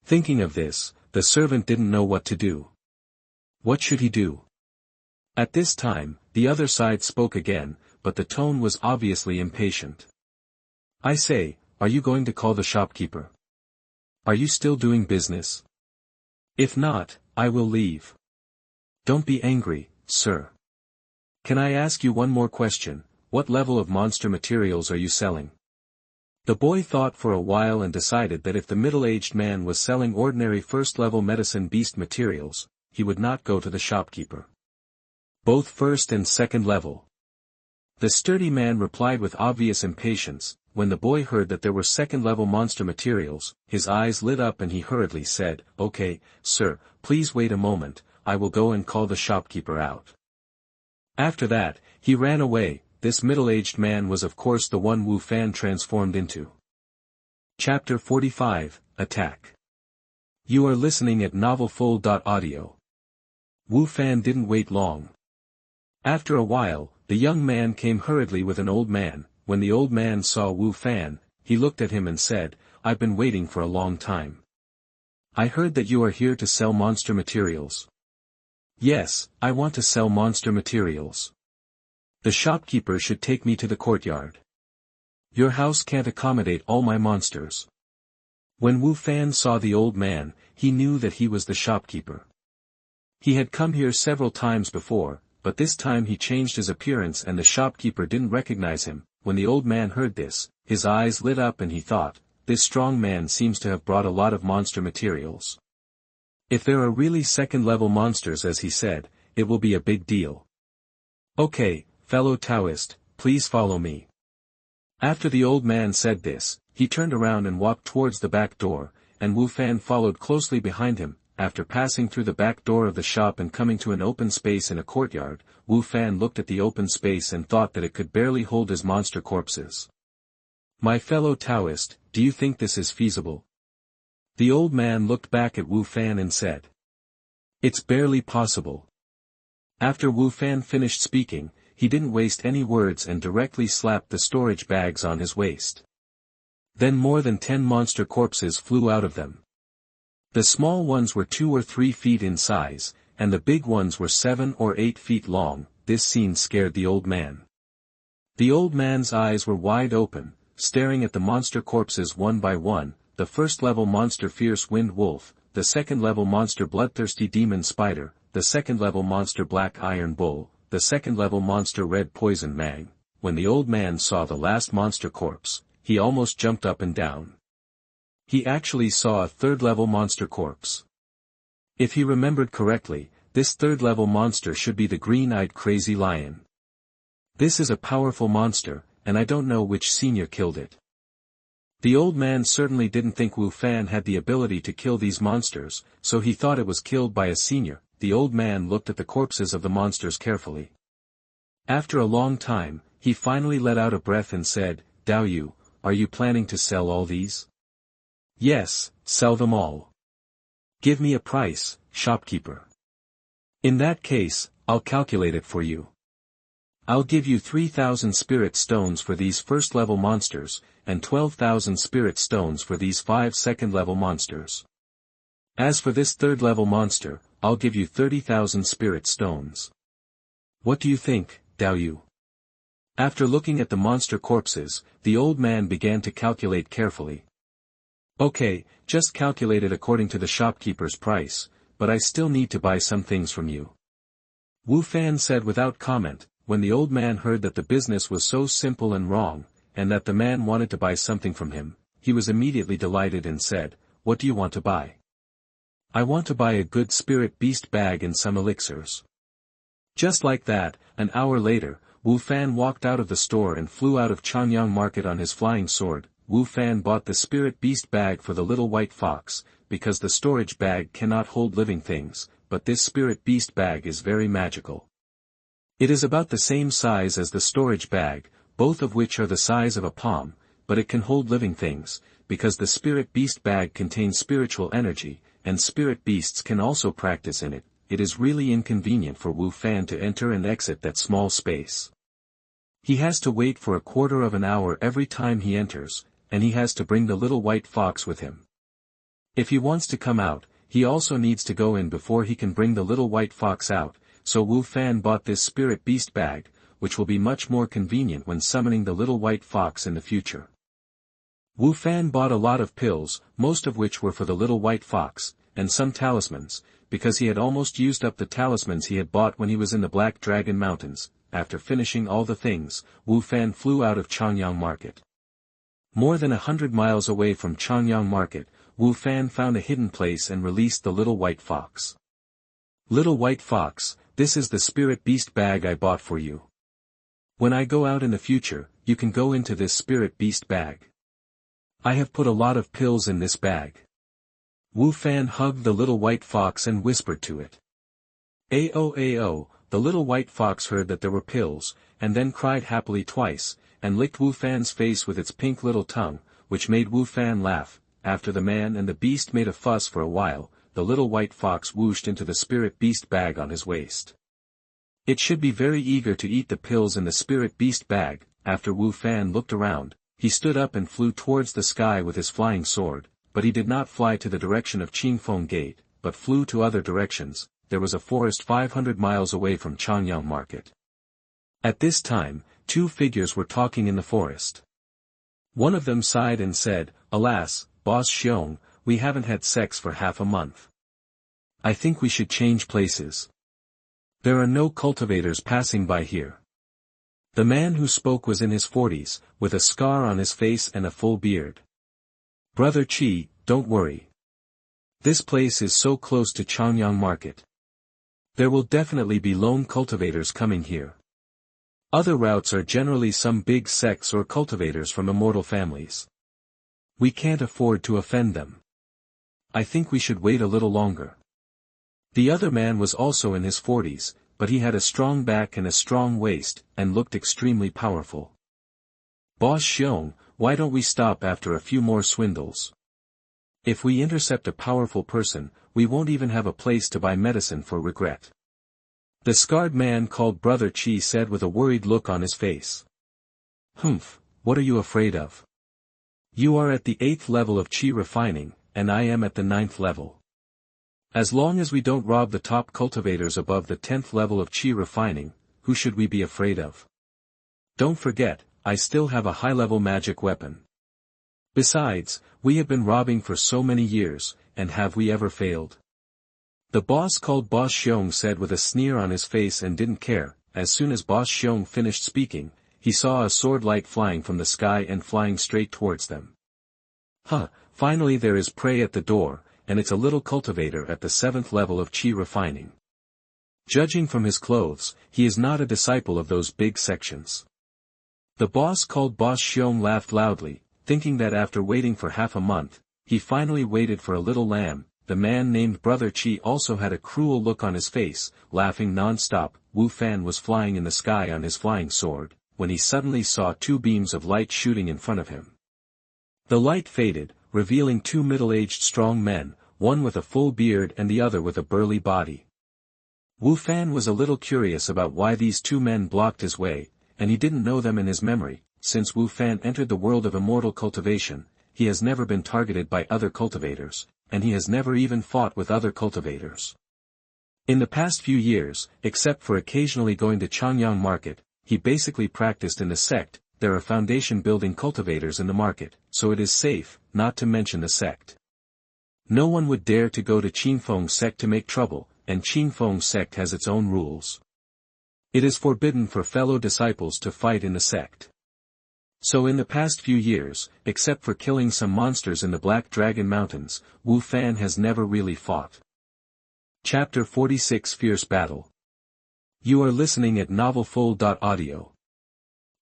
[SPEAKER 1] Thinking of this, the servant didn't know what to do. What should he do? At this time, the other side spoke again, but the tone was obviously impatient. "I say, are you going to call the shopkeeper? Are you still doing business? If not, I will leave." "Don't be angry, sir. Can I ask you one more question? What level of monster materials are you selling?" The boy thought for a while and decided that if the middle-aged man was selling ordinary 1st level medicine beast materials, he would not go to the shopkeeper. "Both 1st and 2nd level." The sturdy man replied with obvious impatience. When the boy heard that there were 2nd level monster materials, his eyes lit up and he hurriedly said, "Okay, sir, please wait a moment, I will go and call the shopkeeper out." After that, he ran away. This middle-aged man was of course the one Wu Fan transformed into. Chapter 45, Attack. You are listening at novelfull.audio. Wu Fan didn't wait long. After a while, the young man came hurriedly with an old man. When the old man saw Wu Fan, he looked at him and said, "I've been waiting for a long time. I heard that you are here to sell monster materials." "Yes, I want to sell monster materials. The shopkeeper should take me to the courtyard. Your house can't accommodate all my monsters." When Wu Fan saw the old man, he knew that he was the shopkeeper. He had come here several times before, but this time he changed his appearance and the shopkeeper didn't recognize him. When the old man heard this, his eyes lit up and he thought, "This strong man seems to have brought a lot of monster materials. If there are really 2nd level monsters as he said, it will be a big deal. Okay, fellow Taoist, please follow me." After the old man said this, he turned around and walked towards the back door, and Wu Fan followed closely behind him. After passing through the back door of the shop and coming to an open space in a courtyard, Wu Fan looked at the open space and thought that it could barely hold his monster corpses. "My fellow Taoist, do you think this is feasible?" The old man looked back at Wu Fan and said, "It's barely possible." After Wu Fan finished speaking, he didn't waste any words and directly slapped the storage bags on his waist. Then more than 10 monster corpses flew out of them. The small ones were 2 or 3 feet in size, and the big ones were 7 or 8 feet long. This scene scared the old man. The old man's eyes were wide open, staring at the monster corpses one by one, the first-level monster Fierce Wind Wolf, the second-level monster Bloodthirsty Demon Spider, the second-level monster Black Iron Bull, the second-level monster Red Poison Mag. When the old man saw the last monster corpse, he almost jumped up and down. He actually saw a third-level monster corpse. If he remembered correctly, this third-level monster should be the green-eyed crazy lion. This is a powerful monster, and I don't know which senior killed it. The old man certainly didn't think Wu Fan had the ability to kill these monsters, so he thought it was killed by a senior. The old man looked at the corpses of the monsters carefully. After a long time, he finally let out a breath and said, "Dao Yu, are you planning to sell all these?" "Yes, sell them all." "Give me a price, shopkeeper." "In that case, I'll calculate it for you. I'll give you 3,000 spirit stones for these first-level monsters, and 12,000 spirit stones for these 5 second-level monsters. As for this third-level monster, I'll give you 30,000 spirit stones. What do you think, Dao Yu?" After looking at the monster corpses, the old man began to calculate carefully. "Okay, just calculate it according to the shopkeeper's price, but I still need to buy some things from you." Wu Fan said without comment. When the old man heard that the business was so simple and wrong, and that the man wanted to buy something from him, he was immediately delighted and said, "What do you want to buy?" "I want to buy a good spirit beast bag and some elixirs." Just like that, an hour later, Wu Fan walked out of the store and flew out of Changyang Market on his flying sword. Wu Fan bought the spirit beast bag for the little white fox, because the storage bag cannot hold living things, but this spirit beast bag is very magical. It is about the same size as the storage bag, both of which are the size of a palm, but it can hold living things, because the spirit beast bag contains spiritual energy, and spirit beasts can also practice in it. It is really inconvenient for Wu Fan to enter and exit that small space. He has to wait for a quarter of an hour every time he enters, and he has to bring the little white fox with him. If he wants to come out, he also needs to go in before he can bring the little white fox out. So Wu Fan bought this spirit beast bag, which will be much more convenient when summoning the little white fox in the future. Wu Fan bought a lot of pills, most of which were for the little white fox, and some talismans, because he had almost used up the talismans he had bought when he was in the Black Dragon Mountains. After finishing all the things, Wu Fan flew out of Changyang Market. More than 100 miles away from Changyang Market, Wu Fan found a hidden place and released the little white fox. "Little white fox, this is the spirit beast bag I bought for you. When I go out in the future, you can go into this spirit beast bag. I have put a lot of pills in this bag." Wu Fan hugged the little white fox and whispered to it. "Ao." The little white fox heard that there were pills, and then cried happily twice, and licked Wu Fan's face with its pink little tongue, which made Wu Fan laugh. After the man and the beast made a fuss for a while, the little white fox whooshed into the spirit beast bag on his waist. It should be very eager to eat the pills in the spirit beast bag. After Wu Fan looked around, he stood up and flew towards the sky with his flying sword, but he did not fly to the direction of Qingfeng Gate, but flew to other directions. There was a forest 500 miles away from Changyang Market. At this time, 2 figures were talking in the forest. One of them sighed and said, "Alas, Boss Xiong, we haven't had sex for half a month. I think we should change places. There are no cultivators passing by here." The man who spoke was in his 40s, with a scar on his face and a full beard. "Brother Qi, don't worry. This place is so close to Changyang Market. There will definitely be lone cultivators coming here. Other routes are generally some big sects or cultivators from immortal families. We can't afford to offend them. I think we should wait a little longer." The other man was also in his 40s, but he had a strong back and a strong waist, and looked extremely powerful. "Boss Xiong, why don't we stop after a few more swindles? If we intercept a powerful person, we won't even have a place to buy medicine for regret." The scarred man called Brother Qi said with a worried look on his face. "Humph, what are you afraid of? You are at the 8th level of Qi refining, and I am at the 9th level. As long as we don't rob the top cultivators above the 10th level of Qi refining, who should we be afraid of? Don't forget, I still have a high-level magic weapon. Besides, we have been robbing for so many years, and have we ever failed? The boss called Boss Xiong said with a sneer on his face and didn't care. As soon as Boss Xiong finished speaking, he saw a sword light flying from the sky and flying straight towards them. Huh, finally there is prey at the door, and it's a little cultivator at the 7th level of chi refining. Judging from his clothes, he is not a disciple of those big sections. The boss called Boss Xiong laughed loudly, thinking that after waiting for half a month, he finally waited for a little lamb. The man named Brother Chi also had a cruel look on his face, laughing non-stop. Wu Fan was flying in the sky on his flying sword, when he suddenly saw 2 beams of light shooting in front of him. The light faded, revealing 2 middle-aged strong men, one with a full beard and the other with a burly body. Wu Fan was a little curious about why these 2 men blocked his way, and he didn't know them in his memory. Since Wu Fan entered the world of immortal cultivation, he has never been targeted by other cultivators, and he has never even fought with other cultivators. In the past few years, except for occasionally going to Changyang Market, he basically practiced in the sect. There are foundation-building cultivators in the market, so it is safe, not to mention the sect. No one would dare to go to Qingfeng Sect to make trouble, and Qingfeng Sect has its own rules. It is forbidden for fellow disciples to fight in the sect. So in the past few years, except for killing some monsters in the Black Dragon Mountains, Wu Fan has never really fought. Chapter 46 Fierce Battle. You are listening at novelfull.audio.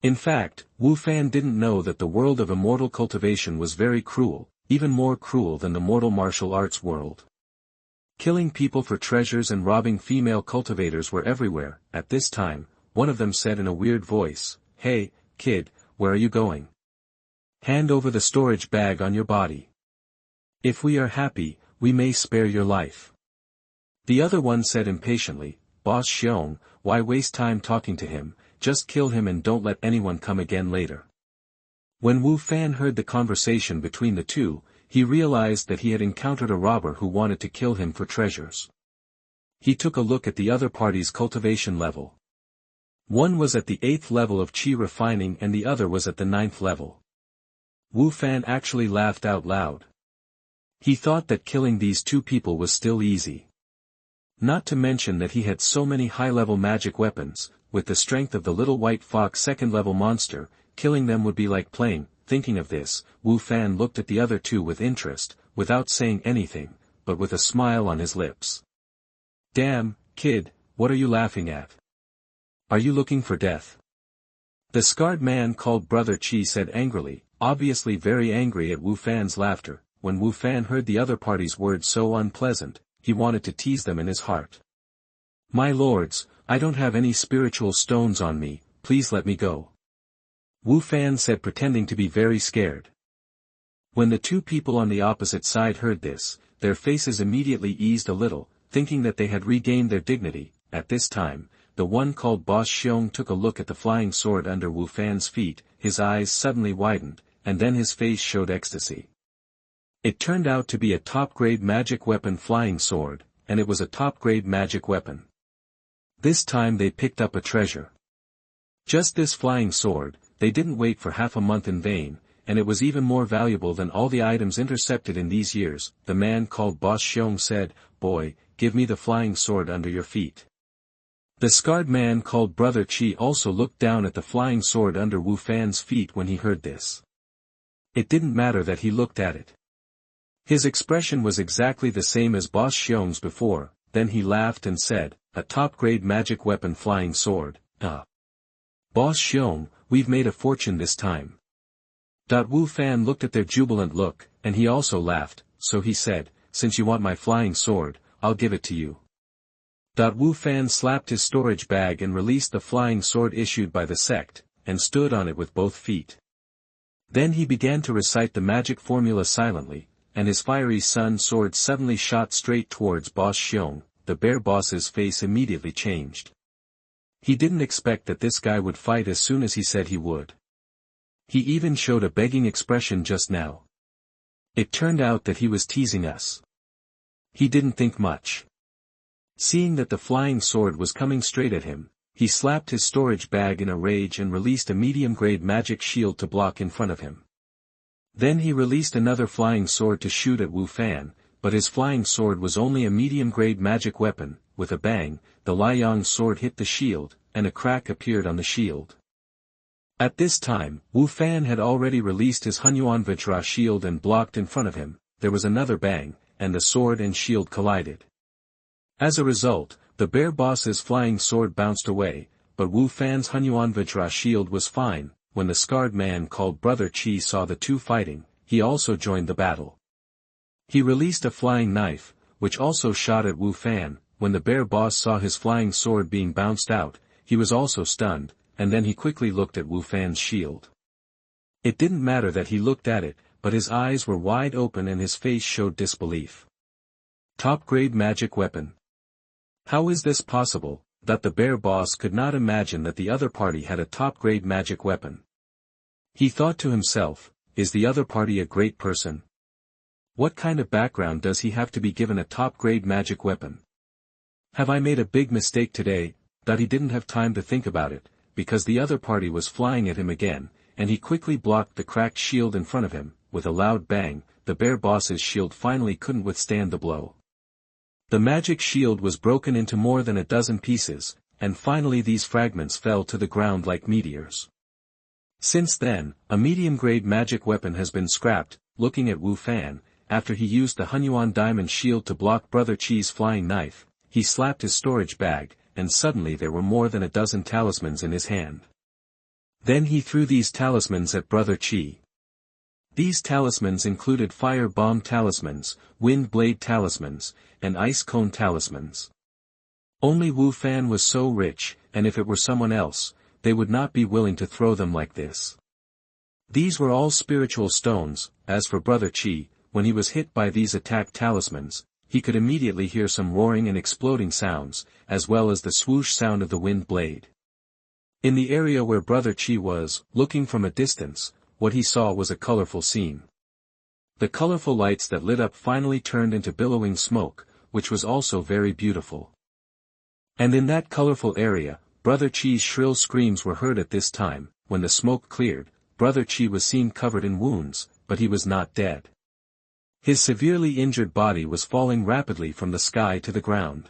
[SPEAKER 1] In fact, Wu Fan didn't know that the world of immortal cultivation was very cruel, even more cruel than the mortal martial arts world. Killing people for treasures and robbing female cultivators were everywhere. At this time, one of them said in a weird voice, "Hey, kid, where are you going? Hand over the storage bag on your body. If we are happy, we may spare your life." The other one said impatiently, "Boss Xiong, why waste time talking to him, just kill him and don't let anyone come again later." When Wu Fan heard the conversation between the two, he realized that he had encountered a robber who wanted to kill him for treasures. He took a look at the other party's cultivation level. One was at the 8th level of chi refining and the other was at the 9th level. Wu Fan actually laughed out loud. He thought that killing these 2 people was still easy. Not to mention that he had so many high-level magic weapons. With the strength of the little white fox 2nd level monster, killing them would be like playing. Thinking of this, Wu Fan looked at the other 2 with interest, without saying anything, but with a smile on his lips. "Damn, kid, what are you laughing at? Are you looking for death?" The scarred man called Brother Chi said angrily, obviously very angry at Wu Fan's laughter. When Wu Fan heard the other party's words so unpleasant, he wanted to tease them in his heart. "My lords, I don't have any spiritual stones on me, please let me go," Wu Fan said, pretending to be very scared. When the 2 people on the opposite side heard this, their faces immediately eased a little, thinking that they had regained their dignity. At this time, the one called Boss Xiong took a look at the flying sword under Wu Fan's feet. His eyes suddenly widened, and then his face showed ecstasy. It turned out to be a top-grade magic weapon flying sword, and it was a top-grade magic weapon. This time they picked up a treasure. Just this flying sword. They didn't wait for half a month in vain, and it was even more valuable than all the items intercepted in these years. The man called Boss Xiong said, "Boy, give me the flying sword under your feet." The scarred man called Brother Chi also looked down at the flying sword under Wu Fan's feet when he heard this. It didn't matter that he looked at it. His expression was exactly the same as Boss Xiong's before. Then he laughed and said, "A top-grade magic weapon flying sword, Boss Xiong, we've made a fortune this time." Wu Fan looked at their jubilant look, and he also laughed, so he said, "Since you want my flying sword, I'll give it to you." Wu Fan slapped his storage bag and released the flying sword issued by the sect, and stood on it with both feet. Then he began to recite the magic formula silently, and his fiery sun sword suddenly shot straight towards Boss Xiong. The bear boss's face immediately changed. He didn't expect that this guy would fight as soon as he said he would. He even showed a begging expression just now. It turned out that he was teasing us. He didn't think much. Seeing that the flying sword was coming straight at him, He slapped his storage bag in a rage and released a medium-grade magic shield to block in front of him. Then he released another flying sword to shoot at Wu Fan, but his flying sword was only a medium-grade magic weapon. With a bang, the Liang sword hit the shield, and a crack appeared on the shield. At this time, Wu Fan had already released his Hunyuan Vajra shield and blocked in front of him. There was another bang, and the sword and shield collided. As a result, the bear boss's flying sword bounced away, but Wu Fan's Hunyuan Vajra shield was fine. When the scarred man called Brother Qi saw the two fighting, he also joined the battle. He released a flying knife, which also shot at Wu Fan. When the bear boss saw his flying sword being bounced out, he was also stunned, and then he quickly looked at Wu Fan's shield. It didn't matter that he looked at it, but his eyes were wide open and his face showed disbelief. Top-grade magic weapon. How is this possible, that the bear boss could not imagine that the other party had a top-grade magic weapon? He thought to himself, is the other party a great person? What kind of background does he have to be given a top-grade magic weapon? Have I made a big mistake today? That he didn't have time to think about it, because the other party was flying at him again, and he quickly blocked the cracked shield in front of him. With a loud bang, the bear boss's shield finally couldn't withstand the blow. The magic shield was broken into more than a dozen pieces, and finally these fragments fell to the ground like meteors. Since then, a medium-grade magic weapon has been scrapped. Looking at Wu Fan, after he used the Hunyuan diamond shield to block Brother Qi's flying knife, he slapped his storage bag, and suddenly there were more than a dozen talismans in his hand. Then he threw these talismans at Brother Qi. These talismans included fire bomb talismans, wind blade talismans, and ice cone talismans. Only Wu Fan was so rich, and if it were someone else, they would not be willing to throw them like this. These were all spiritual stones. As for Brother Qi, when he was hit by these attack talismans, he could immediately hear some roaring and exploding sounds, as well as the swoosh sound of the wind blade. In the area where Brother Qi was, looking from a distance, what he saw was a colorful scene. The colorful lights that lit up finally turned into billowing smoke, which was also very beautiful. And in that colorful area, Brother Qi's shrill screams were heard at this time. When the smoke cleared, Brother Qi was seen covered in wounds, but he was not dead. His severely injured body was falling rapidly from the sky to the ground.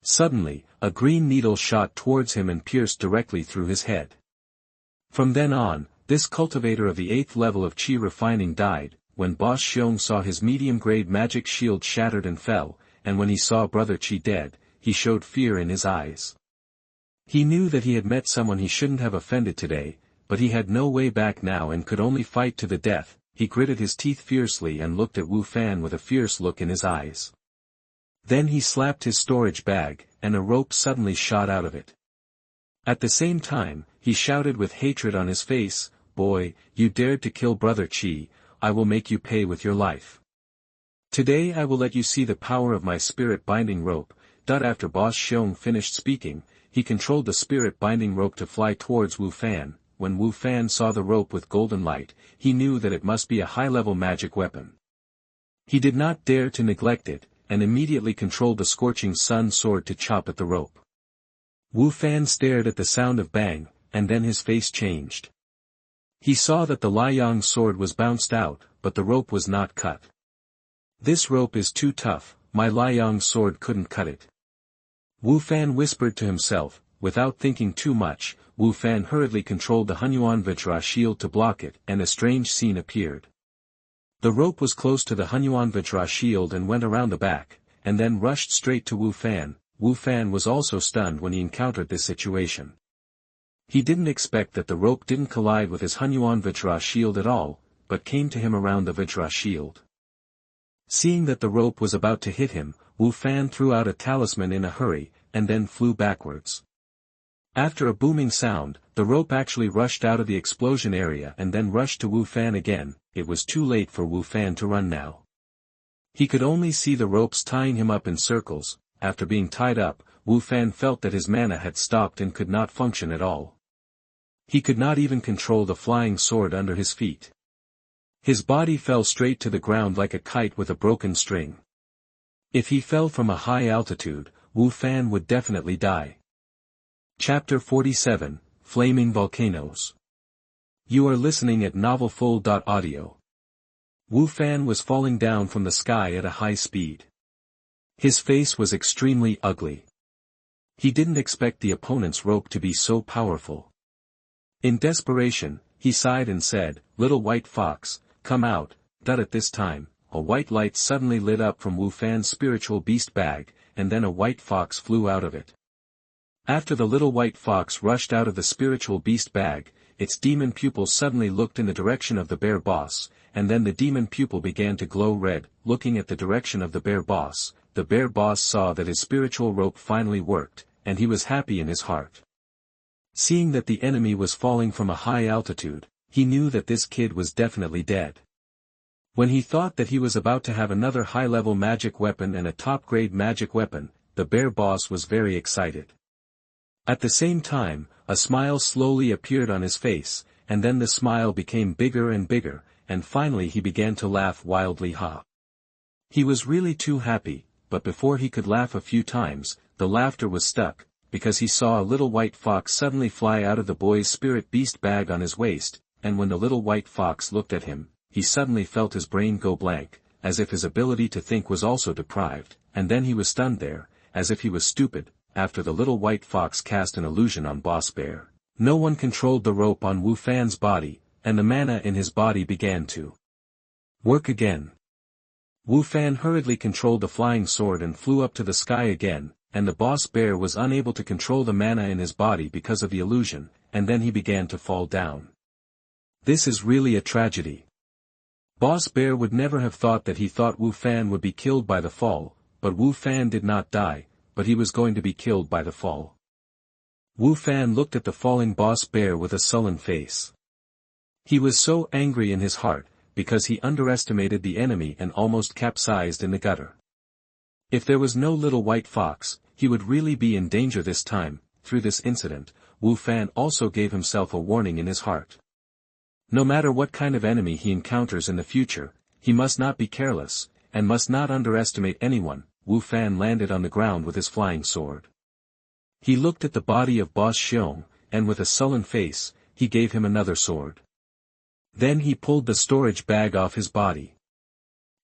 [SPEAKER 1] Suddenly, a green needle shot towards him and pierced directly through his head. From then on, this cultivator of the 8th level of Qi refining died. When Boss Xiong saw his medium-grade magic shield shattered and fell, and when he saw Brother Qi dead, he showed fear in his eyes. He knew that he had met someone he shouldn't have offended today, but he had no way back now and could only fight to the death. He gritted his teeth fiercely and looked at Wu Fan with a fierce look in his eyes. Then he slapped his storage bag, and a rope suddenly shot out of it. At the same time, he shouted with hatred on his face, "Boy, you dared to kill Brother Qi, I will make you pay with your life. Today I will let you see the power of my spirit binding rope." After Boss Xiong finished speaking, he controlled the spirit binding rope to fly towards Wu Fan. When Wu Fan saw the rope with golden light, he knew that it must be a high-level magic weapon. He did not dare to neglect it, and immediately controlled the scorching sun sword to chop at the rope. Wu Fan stared at the sound of bang, and then his face changed. He saw that the Liang sword was bounced out, but the rope was not cut. "This rope is too tough, my Liang sword couldn't cut it." Wu Fan whispered to himself. Without thinking too much, Wu Fan hurriedly controlled the Hunyuan Vajra shield to block it, and a strange scene appeared. The rope was close to the Hunyuan Vajra shield and went around the back, and then rushed straight to Wu Fan. Wu Fan was also stunned when he encountered this situation. He didn't expect that the rope didn't collide with his Hunyuan Vajra shield at all, but came to him around the Vajra shield. Seeing that the rope was about to hit him, Wu Fan threw out a talisman in a hurry, and then flew backwards. After a booming sound, the rope actually rushed out of the explosion area and then rushed to Wu Fan again. It was too late for Wu Fan to run now. He could only see the ropes tying him up in circles. After being tied up, Wu Fan felt that his mana had stopped and could not function at all. He could not even control the flying sword under his feet. His body fell straight to the ground like a kite with a broken string. If he fell from a high altitude, Wu Fan would definitely die. Chapter 47, Flaming Volcanoes. You are listening at novelfull.audio. Wu Fan was falling down from the sky at a high speed. His face was extremely ugly. He didn't expect the opponent's rope to be so powerful. In desperation, he sighed and said, "Little white fox, come out." At this time, a white light suddenly lit up from Wu Fan's spiritual beast bag, and then a white fox flew out of it. After the little white fox rushed out of the spiritual beast bag, its demon pupil suddenly looked in the direction of the bear boss, and then the demon pupil began to glow red. Looking at the direction of the bear boss saw that his spiritual rope finally worked, and he was happy in his heart. Seeing that the enemy was falling from a high altitude, he knew that this kid was definitely dead. When he thought that he was about to have another high-level magic weapon and a top-grade magic weapon, the bear boss was very excited. At the same time, a smile slowly appeared on his face, and then the smile became bigger and bigger, and finally he began to laugh wildly. He was really too happy, but before he could laugh a few times, the laughter was stuck, because he saw a little white fox suddenly fly out of the boy's spirit beast bag on his waist, and when the little white fox looked at him, he suddenly felt his brain go blank, as if his ability to think was also deprived, and then he was stunned there, as if he was stupid. After the little white fox cast an illusion on Boss Bear, no one controlled the rope on Wu Fan's body, and the mana in his body began to work again. Wu Fan hurriedly controlled the flying sword and flew up to the sky again, and the Boss Bear was unable to control the mana in his body because of the illusion, and then he began to fall down. This is really a tragedy. Boss Bear would never have thought that he thought Wu Fan would be killed by the fall, but Wu Fan did not die, but he was going to be killed by the fall. Wu Fan looked at the falling Boss Bear with a sullen face. He was so angry in his heart, because he underestimated the enemy and almost capsized in the gutter. If there was no little white fox, he would really be in danger this time. Through this incident, Wu Fan also gave himself a warning in his heart. No matter what kind of enemy he encounters in the future, he must not be careless, and must not underestimate anyone. Wu Fan landed on the ground with his flying sword. He looked at the body of Boss Xiong, and with a sullen face, he gave him another sword. Then he pulled the storage bag off his body.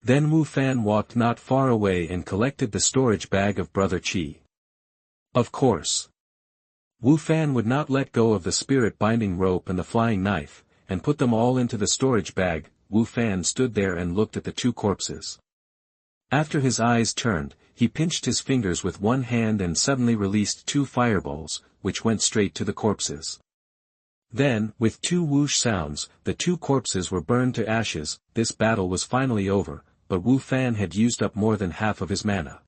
[SPEAKER 1] Then Wu Fan walked not far away and collected the storage bag of Brother Qi. Of course, Wu Fan would not let go of the spirit binding rope and the flying knife, and put them all into the storage bag. Wu Fan stood there and looked at the two corpses. After his eyes turned, he pinched his fingers with one hand and suddenly released two fireballs, which went straight to the corpses. Then, with two whoosh sounds, the two corpses were burned to ashes. This battle was finally over, but Wu Fan had used up more than half of his mana.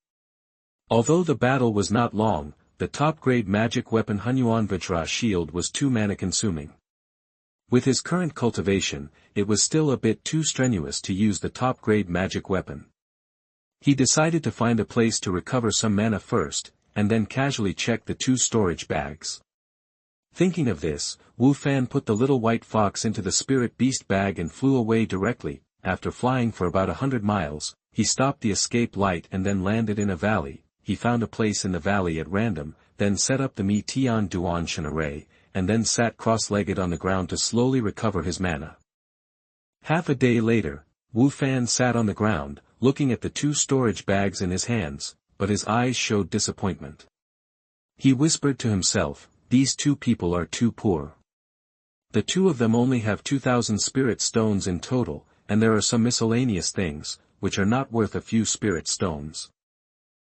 [SPEAKER 1] Although the battle was not long, the top-grade magic weapon Hunyuan Vajra shield was too mana-consuming. With his current cultivation, it was still a bit too strenuous to use the top-grade magic weapon. He decided to find a place to recover some mana first, and then casually check the two storage bags. Thinking of this, Wu Fan put the little white fox into the spirit beast bag and flew away directly. After flying for about 100 miles, he stopped the escape light and then landed in a valley. He found a place in the valley at random, then set up the Mtlnovel array, and then sat cross-legged on the ground to slowly recover his mana. Half a day later, Wu Fan sat on the ground, looking at the two storage bags in his hands, but his eyes showed disappointment. He whispered to himself, "These two people are too poor. The two of them only have 2,000 spirit stones in total, and there are some miscellaneous things, which are not worth a few spirit stones.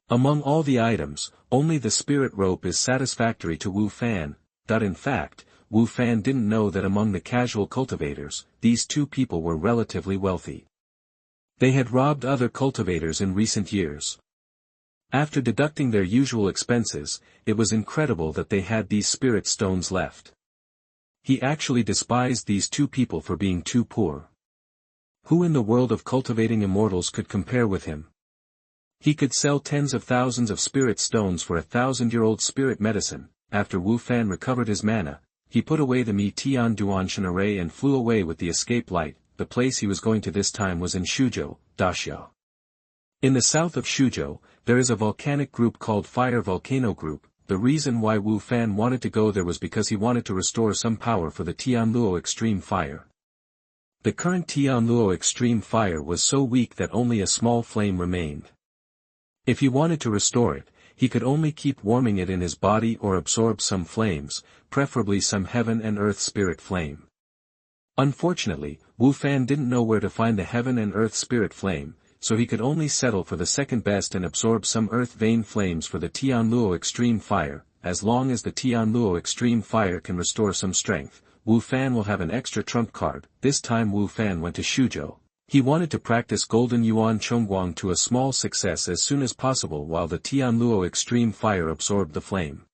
[SPEAKER 1] Among all the items, only the spirit rope is satisfactory to Wu Fan." In fact, Wu Fan didn't know that among the casual cultivators, these two people were relatively wealthy. They had robbed other cultivators in recent years. After deducting their usual expenses, it was incredible that they had these spirit stones left. He actually despised these two people for being too poor. Who in the world of cultivating immortals could compare with him? He could sell tens of thousands of spirit stones for 1,000-year-old spirit medicine. After Wu Fan recovered his mana, he put away the Mtlnovel array and flew away with the escape light. The place he was going to this time was in Shuzhou, Daxia. In the south of Shuzhou, there is a volcanic group called Fire Volcano Group. the reason why Wu Fan wanted to go there was because he wanted to restore some power for the Tianluo Extreme Fire. The current Tianluo Extreme Fire was so weak that only a small flame remained. If he wanted to restore it, he could only keep warming it in his body or absorb some flames, preferably some heaven and earth spirit flame. Unfortunately, Wu Fan didn't know where to find the heaven and earth spirit flame, so he could only settle for the second best and absorb some earth vein flames for the Tianluo Extreme Fire. As long as the Tianluo Extreme Fire can restore some strength, Wu Fan will have an extra trump card. This time Wu Fan went to Shuzhou. He wanted to practice Golden Yuan Chongguang to a small success as soon as possible while the Tianluo Extreme Fire absorbed the flame.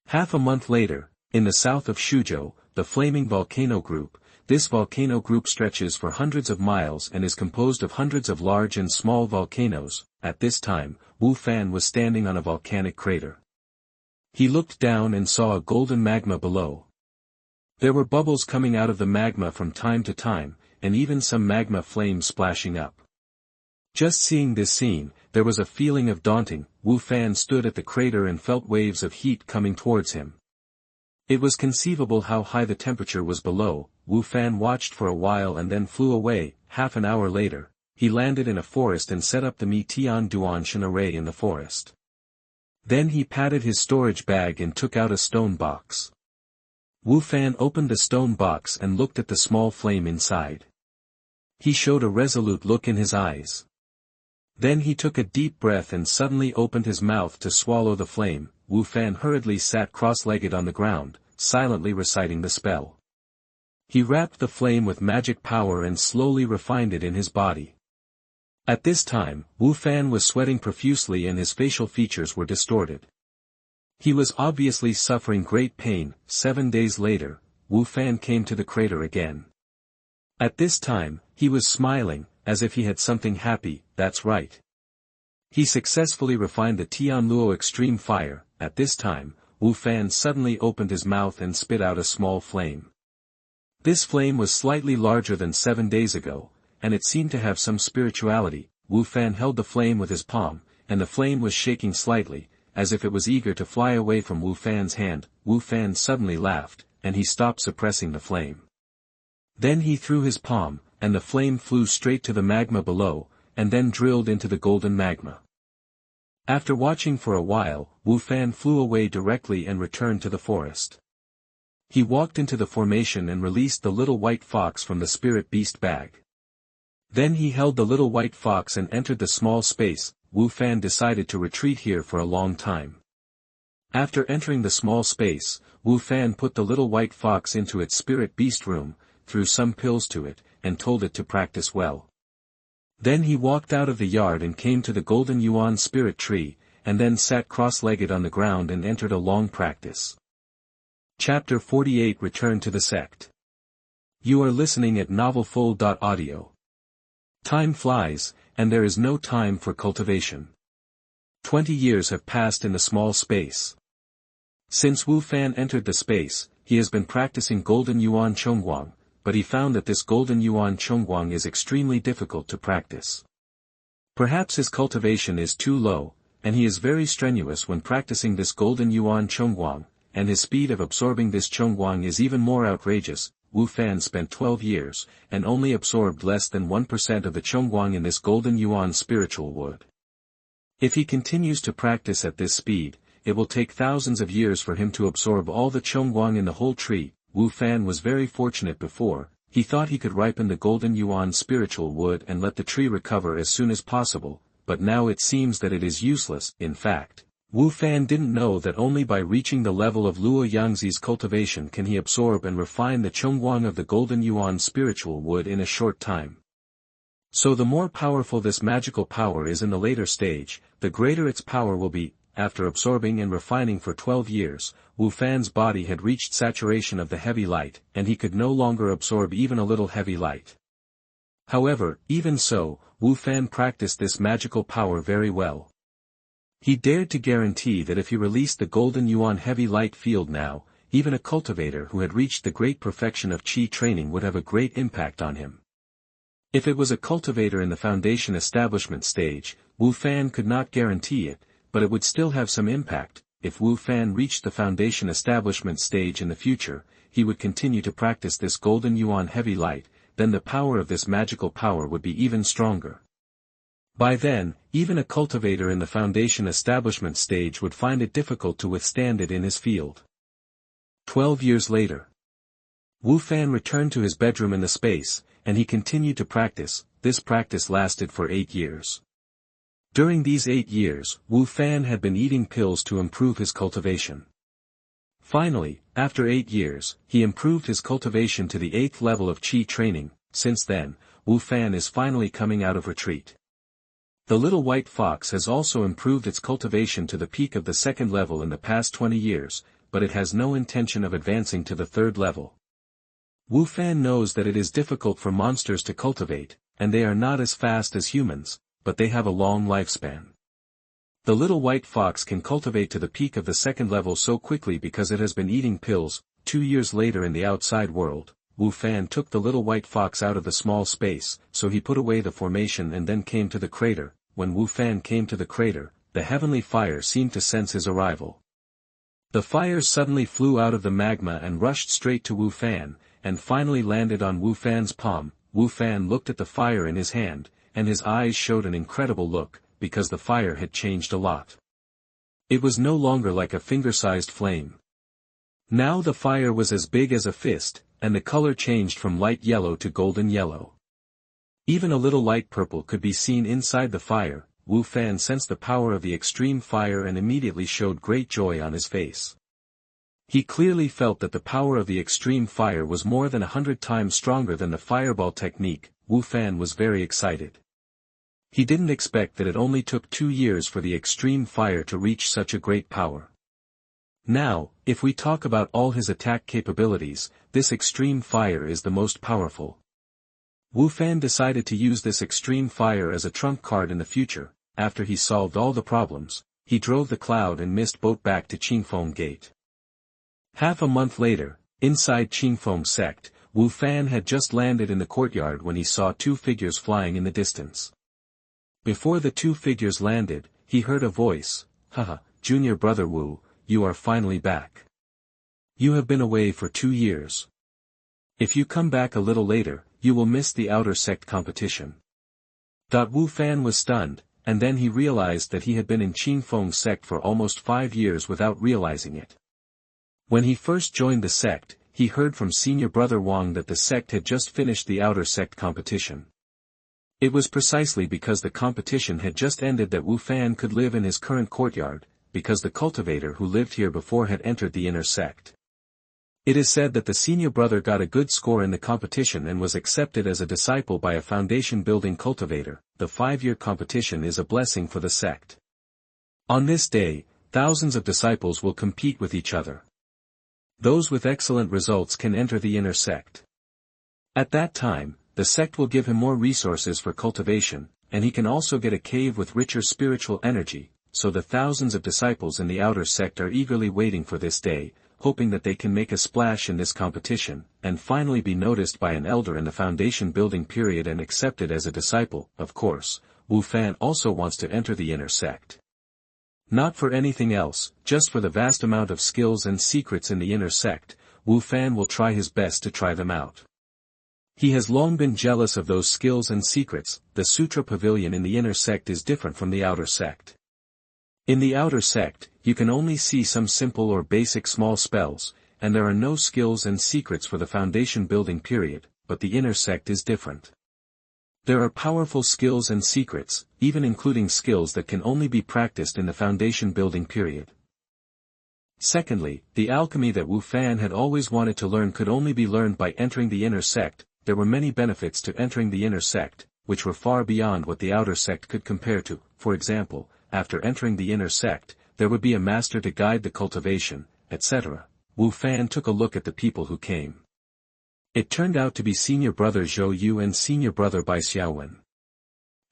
[SPEAKER 1] Half a month later, in the south of Shuzhou, the Flaming Volcano Group. This volcano group stretches for hundreds of miles and is composed of hundreds of large and small volcanoes. At this time, Wu Fan was standing on a volcanic crater. He looked down and saw a golden magma below. There were bubbles coming out of the magma from time to time, and even some magma flames splashing up. Just seeing this scene, there was a feeling of daunting. Wu Fan stood at the crater and felt waves of heat coming towards him. It was conceivable how high the temperature was below. Wu Fan watched for a while and then flew away. Half an hour later, he landed in a forest and set up the Mi Tian Duanshan array in the forest. Then he patted his storage bag and took out a stone box. Wu Fan opened the stone box and looked at the small flame inside. He showed a resolute look in his eyes. Then he took a deep breath and suddenly opened his mouth to swallow the flame. Wu Fan hurriedly sat cross-legged on the ground, silently reciting the spell. He wrapped the flame with magic power and slowly refined it in his body. At this time, Wu Fan was sweating profusely and his facial features were distorted. He was obviously suffering great pain. 7 days later, Wu Fan came to the crater again. At this time, he was smiling, as if he had something happy. That's right. He successfully refined the Tianluo Extreme Fire. At this time, Wu Fan suddenly opened his mouth and spit out a small flame. This flame was slightly larger than 7 days ago, and it seemed to have some spirituality. Wu Fan held the flame with his palm, and the flame was shaking slightly, as if it was eager to fly away from Wu Fan's hand. Wu Fan suddenly laughed, and he stopped suppressing the flame. Then he threw his palm, and the flame flew straight to the magma below, and then drilled into the golden magma. After watching for a while, Wu Fan flew away directly and returned to the forest. He walked into the formation and released the little white fox from the spirit beast bag. Then he held the little white fox and entered the small space. Wu Fan decided to retreat here for a long time. After entering the small space, Wu Fan put the little white fox into its spirit beast room, threw some pills to it, and told it to practice well. Then he walked out of the yard and came to the Golden Yuan spirit tree, and then sat cross-legged on the ground and entered a long practice. Chapter 48 Return to the Sect. You are listening at novelfull.audio. Time flies, and there is no time for cultivation. 20 years have passed in the small space. Since Wu Fan entered the space, he has been practicing Golden Yuan Chongguang, but he found that this Golden Yuan Chongguang is extremely difficult to practice. Perhaps his cultivation is too low, and he is very strenuous when practicing this Golden Yuan Chongguang, and his speed of absorbing this Chongguang is even more outrageous. Wu Fan spent 12 years, and only absorbed less than 1% of the Chongguang in this Golden Yuan spiritual wood. If he continues to practice at this speed, it will take thousands of years for him to absorb all the Chongguang in the whole tree. Wu Fan was very fortunate before. He thought he could ripen the Golden Yuan spiritual wood and let the tree recover as soon as possible, but now it seems that it is useless. In fact, Wu Fan didn't know that only by reaching the level of Luo Yangzi's cultivation can he absorb and refine the Chongguang of the Golden Yuan spiritual wood in a short time. So the more powerful this magical power is in the later stage, the greater its power will be. After absorbing and refining for 12 years, Wu Fan's body had reached saturation of the heavy light, and he could no longer absorb even a little heavy light. However, even so, Wu Fan practiced this magical power very well. He dared to guarantee that if he released the Golden Yuan heavy light field now, even a cultivator who had reached the great perfection of Qi training would have a great impact on him. If it was a cultivator in the foundation establishment stage, Wu Fan could not guarantee it, but it would still have some impact. if Wu Fan reached the foundation establishment stage in the future, he would continue to practice this golden Yuan heavy light, then the power of this magical power would be even stronger. By then, even a cultivator in the foundation establishment stage would find it difficult to withstand it in his field. 12 years later. Wu Fan returned to his bedroom in the space, and he continued to practice. This practice lasted for 8 years. During these 8 years, Wu Fan had been eating pills to improve his cultivation. Finally, after 8 years, he improved his cultivation to the 8th level of Qi training. Since then, Wu Fan is finally coming out of retreat. The little white fox has also improved its cultivation to the peak of the 2nd level in the past 20 years, but it has no intention of advancing to the 3rd level. Wu Fan knows that it is difficult for monsters to cultivate, and they are not as fast as humans, but they have a long lifespan. The little white fox can cultivate to the peak of the 2nd level so quickly because it has been eating pills. 2 years later in the outside world, Wu Fan took the little white fox out of the small space, so he put away the formation and then came to the crater. When Wu Fan came to the crater, the heavenly fire seemed to sense his arrival. The fire suddenly flew out of the magma and rushed straight to Wu Fan, and finally landed on Wu Fan's palm. Wu Fan looked at the fire in his hand, and his eyes showed an incredible look, because the fire had changed a lot. It was no longer like a finger-sized flame. Now the fire was as big as a fist, and the color changed from light yellow to golden yellow. Even a little light purple could be seen inside the fire. Wu Fan sensed the power of the extreme fire and immediately showed great joy on his face. He clearly felt that the power of the extreme fire was more than 100 times stronger than the fireball technique. Wu Fan was very excited. He didn't expect that it only took 2 years for the extreme fire to reach such a great power. Now, if we talk about all his attack capabilities, this extreme fire is the most powerful. Wu Fan decided to use this extreme fire as a trump card in the future. After he solved all the problems, he drove the cloud and mist boat back to Qingfeng Gate. Half a month later, inside Qingfeng Sect, Wu Fan had just landed in the courtyard when he saw 2 figures flying in the distance. Before the 2 figures landed, he heard a voice, "Haha, junior brother Wu, you are finally back. You have been away for 2 years. If you come back a little later, you will miss the outer sect competition." Wu Fan was stunned, and then he realized that he had been in Qingfeng Sect for almost 5 years without realizing it. When he first joined the sect, he heard from senior brother Wang that the sect had just finished the outer sect competition. It was precisely because the competition had just ended that Wu Fan could live in his current courtyard, because the cultivator who lived here before had entered the inner sect. It is said that the senior brother got a good score in the competition and was accepted as a disciple by a foundation-building cultivator. The 5-year competition is a blessing for the sect. On this day, thousands of disciples will compete with each other. Those with excellent results can enter the inner sect. At that time, the sect will give him more resources for cultivation, and he can also get a cave with richer spiritual energy, so the thousands of disciples in the outer sect are eagerly waiting for this day, hoping that they can make a splash in this competition, and finally be noticed by an elder in the foundation building period and accepted as a disciple. Of course, Wu Fan also wants to enter the inner sect. Not for anything else, just for the vast amount of skills and secrets in the inner sect. Wu Fan will try his best to try them out. He has long been jealous of those skills and secrets. The Sutra Pavilion in the inner sect is different from the outer sect. In the outer sect, you can only see some simple or basic small spells, and there are no skills and secrets for the foundation building period, but the inner sect is different. There are powerful skills and secrets, even including skills that can only be practiced in the foundation building period. Secondly, the alchemy that Wu Fan had always wanted to learn could only be learned by entering the inner sect. There were many benefits to entering the inner sect, which were far beyond what the outer sect could compare to. For example, after entering the inner sect, there would be a master to guide the cultivation, etc. Wu Fan took a look at the people who came. It turned out to be senior brother Zhou Yu and senior brother Bai Xiaowen.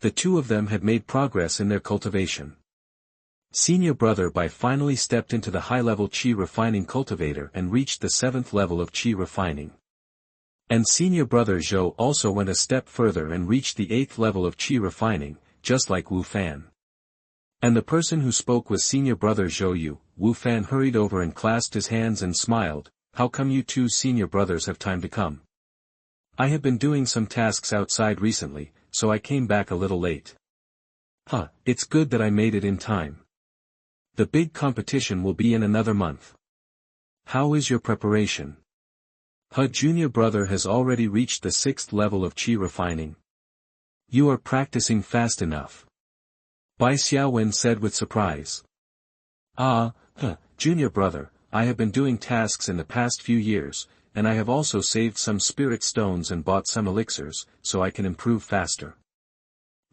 [SPEAKER 1] The 2 of them had made progress in their cultivation. Senior brother Bai finally stepped into the high-level Qi refining cultivator and reached the 7th level of Qi refining. And senior brother Zhou also went a step further and reached the 8th level of Qi refining, just like Wu Fan. And the person who spoke was senior brother Zhou Yu. Wu Fan hurried over and clasped his hands and smiled. How come you two senior brothers have time to come? I have been doing some tasks outside recently, so I came back a little late. It's good that I made it in time. The big competition will be in another month. How is your preparation? Junior brother has already reached the 6th level of qi refining. You are practicing fast enough. Bai Xiaowen said with surprise. Junior brother, I have been doing tasks in the past few years, and I have also saved some spirit stones and bought some elixirs, so I can improve faster.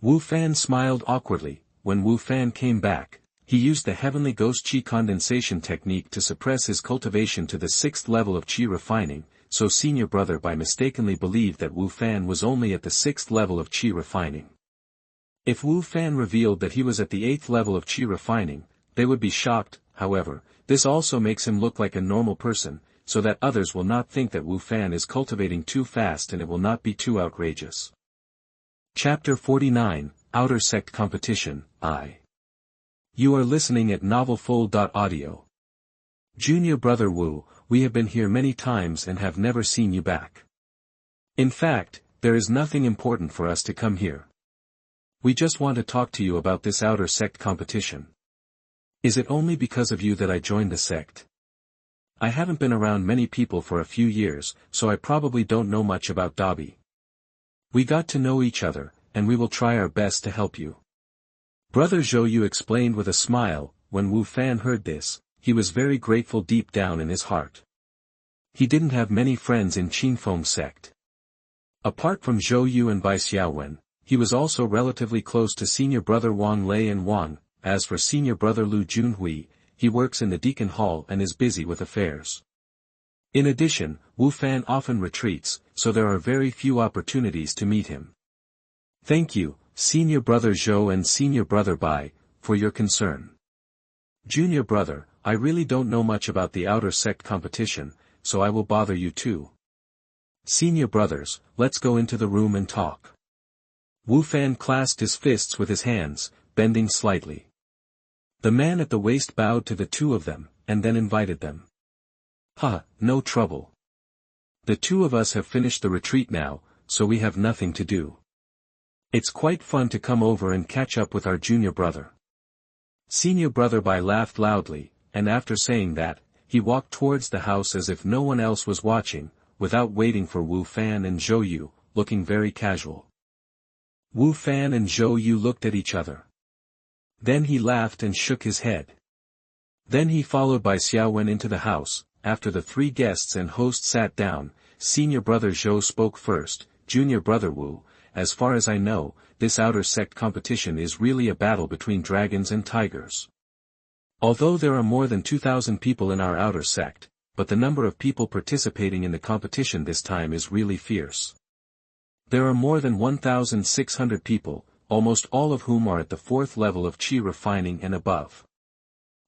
[SPEAKER 1] Wu Fan smiled awkwardly. When Wu Fan came back, he used the heavenly ghost qi condensation technique to suppress his cultivation to the 6th level of qi refining, so senior brother Bai mistakenly believed that Wu Fan was only at the 6th level of qi refining. If Wu Fan revealed that he was at the 8th level of qi refining, they would be shocked. However, this also makes him look like a normal person, so that others will not think that Wu Fan is cultivating too fast and it will not be too outrageous. Chapter 49, Outer Sect Competition, I. You are listening at novelfull.audio. Junior brother Wu, we have been here many times and have never seen you back. In fact, there is nothing important for us to come here. We just want to talk to you about this outer sect competition. Is it only because of you that I joined the sect? I haven't been around many people for a few years, so I probably don't know much about Dobby. We got to know each other, and we will try our best to help you. Brother Zhou Yu explained with a smile. When Wu Fan heard this, he was very grateful deep down in his heart. He didn't have many friends in Qingfeng sect. Apart from Zhou Yu and Bai Xiaowen, he was also relatively close to senior brother Wang Lei and Wang. As for senior brother Lu Junhui, he works in the Deacon Hall and is busy with affairs. In addition, Wu Fan often retreats, so there are very few opportunities to meet him. Thank you, senior brother Zhou and senior brother Bai, for your concern. Junior brother, I really don't know much about the outer sect competition, so I will bother you too. Senior brothers, let's go into the room and talk. Wu Fan clasped his fists with his hands, bending slightly. The man at the waist bowed to the two of them, and then invited them. No trouble. The two of us have finished the retreat now, so we have nothing to do. It's quite fun to come over and catch up with our junior brother. Senior brother Bai laughed loudly, and after saying that, he walked towards the house as if no one else was watching, without waiting for Wu Fan and Zhou Yu, looking very casual. Wu Fan and Zhou Yu looked at each other. Then he laughed and shook his head. Then he followed Bai Xiaowen into the house. After the three guests and host sat down, senior brother Zhou spoke first. Junior brother Wu, as far as I know, this outer sect competition is really a battle between dragons and tigers. Although there are more than 2,000 people in our outer sect, but the number of people participating in the competition this time is really fierce. There are more than 1,600 people, almost all of whom are at the 4th level of qi refining and above.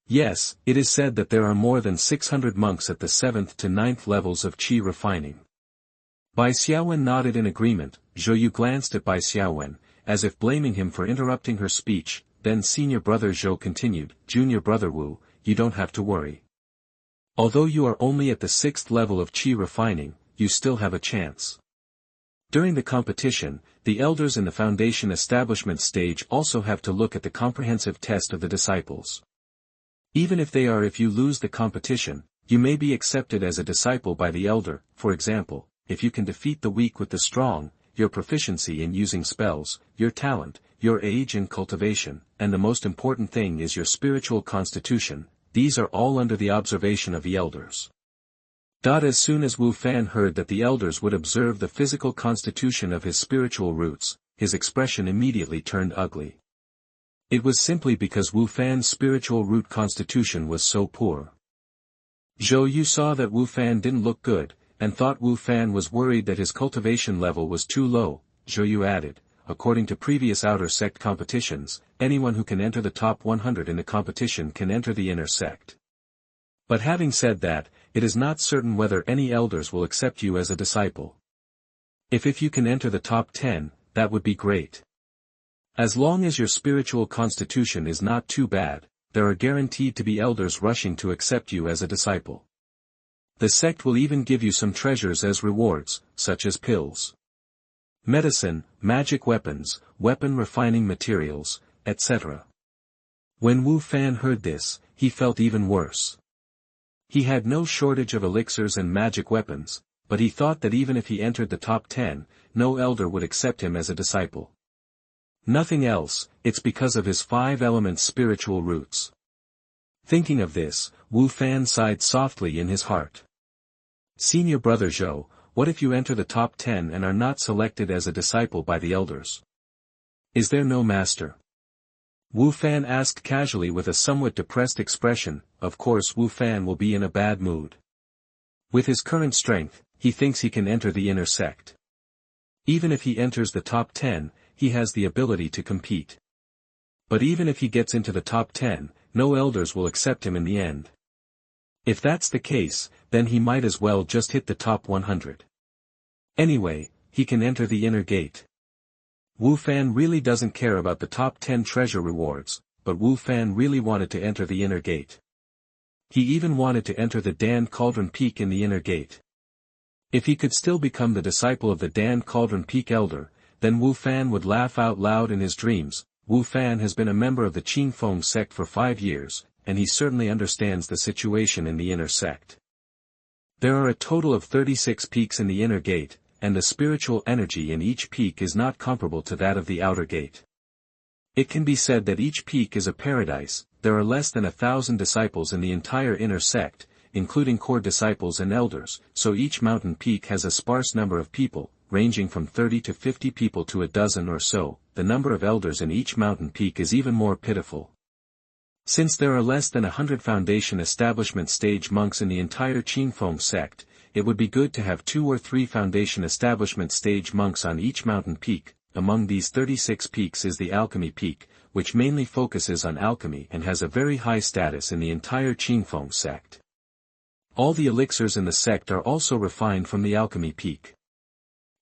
[SPEAKER 1] Yes, it is said that there are more than 600 monks at the 7th to 9th levels of qi refining. Bai Xiaowen nodded in agreement. Zhou Yu glanced at Bai Xiaowen, as if blaming him for interrupting her speech. Then senior brother Zhou continued, Junior brother Wu, you don't have to worry. Although you are only at the 6th level of qi refining, you still have a chance. During the competition, the elders in the foundation establishment stage also have to look at the comprehensive test of the disciples. Even if you lose the competition, you may be accepted as a disciple by the elder. For example, if you can defeat the weak with the strong, your proficiency in using spells, your talent, your age in cultivation, and the most important thing is your spiritual constitution, these are all under the observation of the elders. As soon as Wu Fan heard that the elders would observe the physical constitution of his spiritual roots, his expression immediately turned ugly. It was simply because Wu Fan's spiritual root constitution was so poor. Zhou Yu saw that Wu Fan didn't look good, and thought Wu Fan was worried that his cultivation level was too low. Zhou Yu added, according to previous outer sect competitions, anyone who can enter the top 100 in the competition can enter the inner sect. But having said that, it is not certain whether any elders will accept you as a disciple. If you can enter the top 10, that would be great. As long as your spiritual constitution is not too bad, there are guaranteed to be elders rushing to accept you as a disciple. The sect will even give you some treasures as rewards, such as pills, medicine, magic weapons, weapon refining materials, etc. When Wu Fan heard this, he felt even worse. He had no shortage of elixirs and magic weapons, but he thought that even if he entered the top 10, no elder would accept him as a disciple. Nothing else, it's because of his 5 element spiritual roots. Thinking of this, Wu Fan sighed softly in his heart. Senior brother Zhou, what if you enter the top 10 and are not selected as a disciple by the elders? Is there no master? Wu Fan asked casually with a somewhat depressed expression. Of course Wu Fan will be in a bad mood. With his current strength, he thinks he can enter the inner sect. Even if he enters the top 10, he has the ability to compete. But even if he gets into the top 10, no elders will accept him in the end. If that's the case, then he might as well just hit the top 100. Anyway, he can enter the inner gate. Wu Fan really doesn't care about the top 10 treasure rewards, but Wu Fan really wanted to enter the inner gate. He even wanted to enter the Dan Cauldron Peak in the inner gate. If he could still become the disciple of the Dan Cauldron Peak Elder, then Wu Fan would laugh out loud in his dreams. Wu Fan has been a member of the Qingfeng sect for 5 years, and he certainly understands the situation in the inner sect. There are a total of 36 peaks in the inner gate, and the spiritual energy in each peak is not comparable to that of the outer gate. It can be said that each peak is a paradise. There are less than 1,000 disciples in the entire inner sect, including core disciples and elders, so each mountain peak has a sparse number of people, ranging from 30 to 50 people to a dozen or so. The number of elders in each mountain peak is even more pitiful. Since there are less than 100 foundation establishment stage monks in the entire Qingfeng sect, it would be good to have 2 or 3 foundation establishment stage monks on each mountain peak. Among these 36 peaks is the Alchemy Peak, which mainly focuses on alchemy and has a very high status in the entire Qingfeng sect. All the elixirs in the sect are also refined from the Alchemy Peak.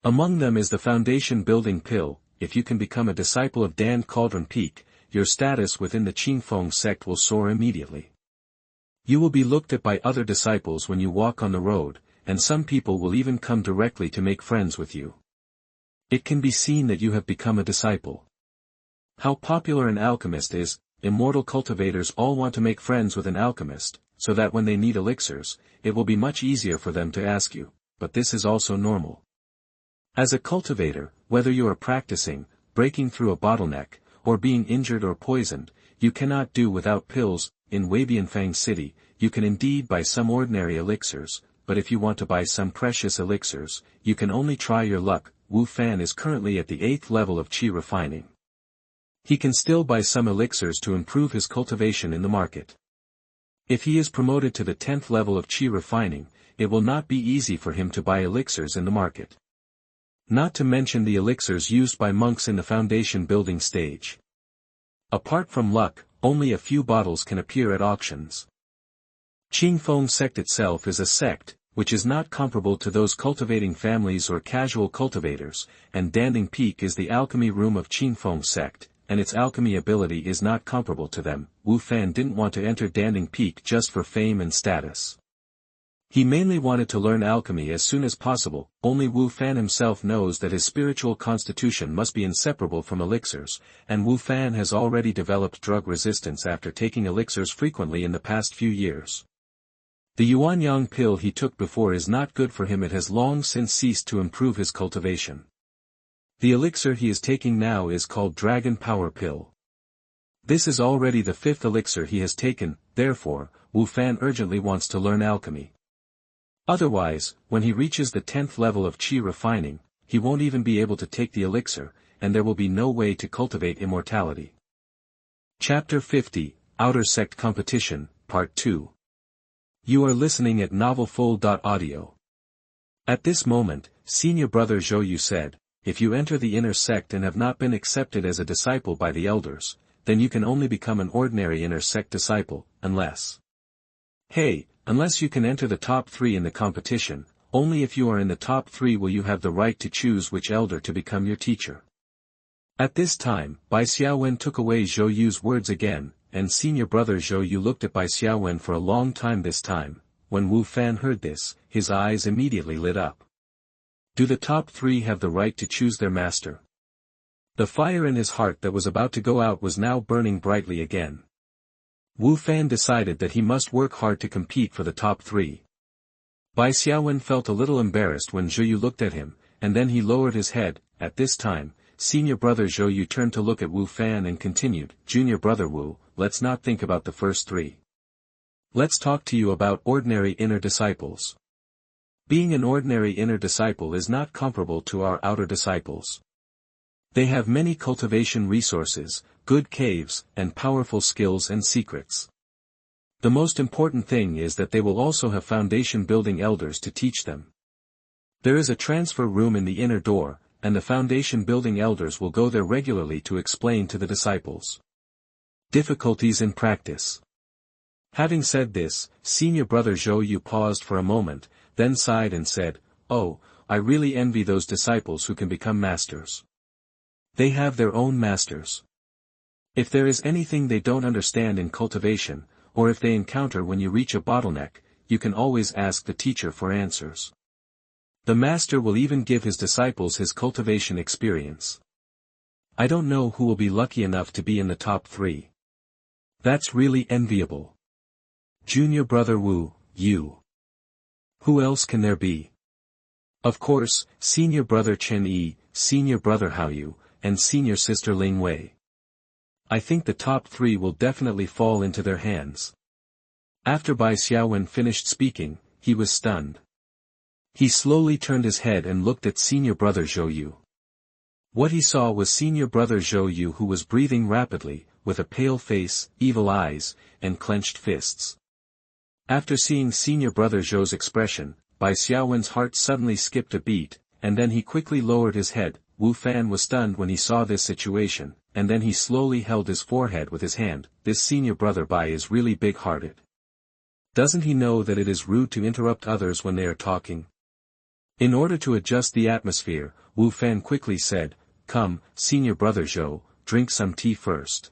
[SPEAKER 1] Among them is the Foundation Building Pill. If you can become a disciple of Dan Cauldron Peak, your status within the Qingfeng sect will soar immediately. You will be looked at by other disciples when you walk on the road, and some people will even come directly to make friends with you. It can be seen that you have become a disciple. How popular an alchemist is. Immortal cultivators all want to make friends with an alchemist, so that when they need elixirs, it will be much easier for them to ask you, but this is also normal. As a cultivator, whether you are practicing, breaking through a bottleneck, or being injured or poisoned, you cannot do without pills. In Weibianfang City, you can indeed buy some ordinary elixirs, but if you want to buy some precious elixirs, you can only try your luck. Wu Fan is currently at the 8th level of qi refining. He can still buy some elixirs to improve his cultivation in the market. If he is promoted to the 10th level of qi refining, it will not be easy for him to buy elixirs in the market. Not to mention the elixirs used by monks in the foundation building stage. Apart from luck, only a few bottles can appear at auctions. Qingfeng sect itself is a sect, which is not comparable to those cultivating families or casual cultivators, and Danding Peak is the alchemy room of Qingfeng sect, and its alchemy ability is not comparable to them. Wu Fan didn't want to enter Danding Peak just for fame and status. He mainly wanted to learn alchemy as soon as possible. Only Wu Fan himself knows that his spiritual constitution must be inseparable from elixirs, and Wu Fan has already developed drug resistance after taking elixirs frequently in the past few years. The Yuan pill he took before is not good for him. It has long since ceased to improve his cultivation. The elixir he is taking now is called Dragon Power Pill. This is already the 5th elixir he has taken. Therefore, Wu Fan urgently wants to learn alchemy. Otherwise, when he reaches the 10th level of qi refining, he won't even be able to take the elixir, and there will be no way to cultivate immortality. Chapter 50, Outer Sect Competition, Part 2. You are listening at novelfull.audio. At this moment, Senior Brother Zhou said, if you enter the inner sect and have not been accepted as a disciple by the elders, then you can only become an ordinary inner sect disciple, unless you can enter the top 3 in the competition. Only if you are in the top 3 will you have the right to choose which elder to become your teacher. At this time, Bai Xiaowen took away Zhou Yu's words again, and senior brother Zhou Yu looked at Bai Xiaowen for a long time this time. When Wu Fan heard this, his eyes immediately lit up. Do the top three have the right to choose their master? The fire in his heart that was about to go out was now burning brightly again. Wu Fan decided that he must work hard to compete for the top three. Bai Xiaowen felt a little embarrassed when Zhou Yu looked at him, and then he lowered his head. At this time, senior brother Zhou Yu turned to look at Wu Fan and continued, Junior brother Wu, let's not think about the first three. Let's talk to you about ordinary inner disciples. Being an ordinary inner disciple is not comparable to our outer disciples. They have many cultivation resources, good caves, and powerful skills and secrets. The most important thing is that they will also have foundation building elders to teach them. There is a transfer room in the inner door, and the foundation building elders will go there regularly to explain to the disciples. Difficulties in practice. Having said this, senior brother Zhou Yu paused for a moment, then sighed and said, Oh, I really envy those disciples who can become masters. They have their own masters. If there is anything they don't understand in cultivation, or if they encounter when you reach a bottleneck, you can always ask the teacher for answers. The master will even give his disciples his cultivation experience. I don't know who will be lucky enough to be in the top three. That's really enviable. Junior brother Wu, you. Who else can there be? Of course, senior brother Chen Yi, senior brother Hao Yu, and senior sister Ling Wei. I think the top three will definitely fall into their hands. After Bai Xiaowen finished speaking, he was stunned. He slowly turned his head and looked at senior brother Zhou Yu. What he saw was senior brother Zhou Yu, who was breathing rapidly, with a pale face, evil eyes, and clenched fists. After seeing senior brother Zhou's expression, Bai Xiaowen's heart suddenly skipped a beat, and then he quickly lowered his head. Wu Fan was stunned when he saw this situation, and then he slowly held his forehead with his hand. This senior brother Bai is really big-hearted. Doesn't he know that it is rude to interrupt others when they are talking? In order to adjust the atmosphere, Wu Fan quickly said, Come, senior brother Zhou, drink some tea first.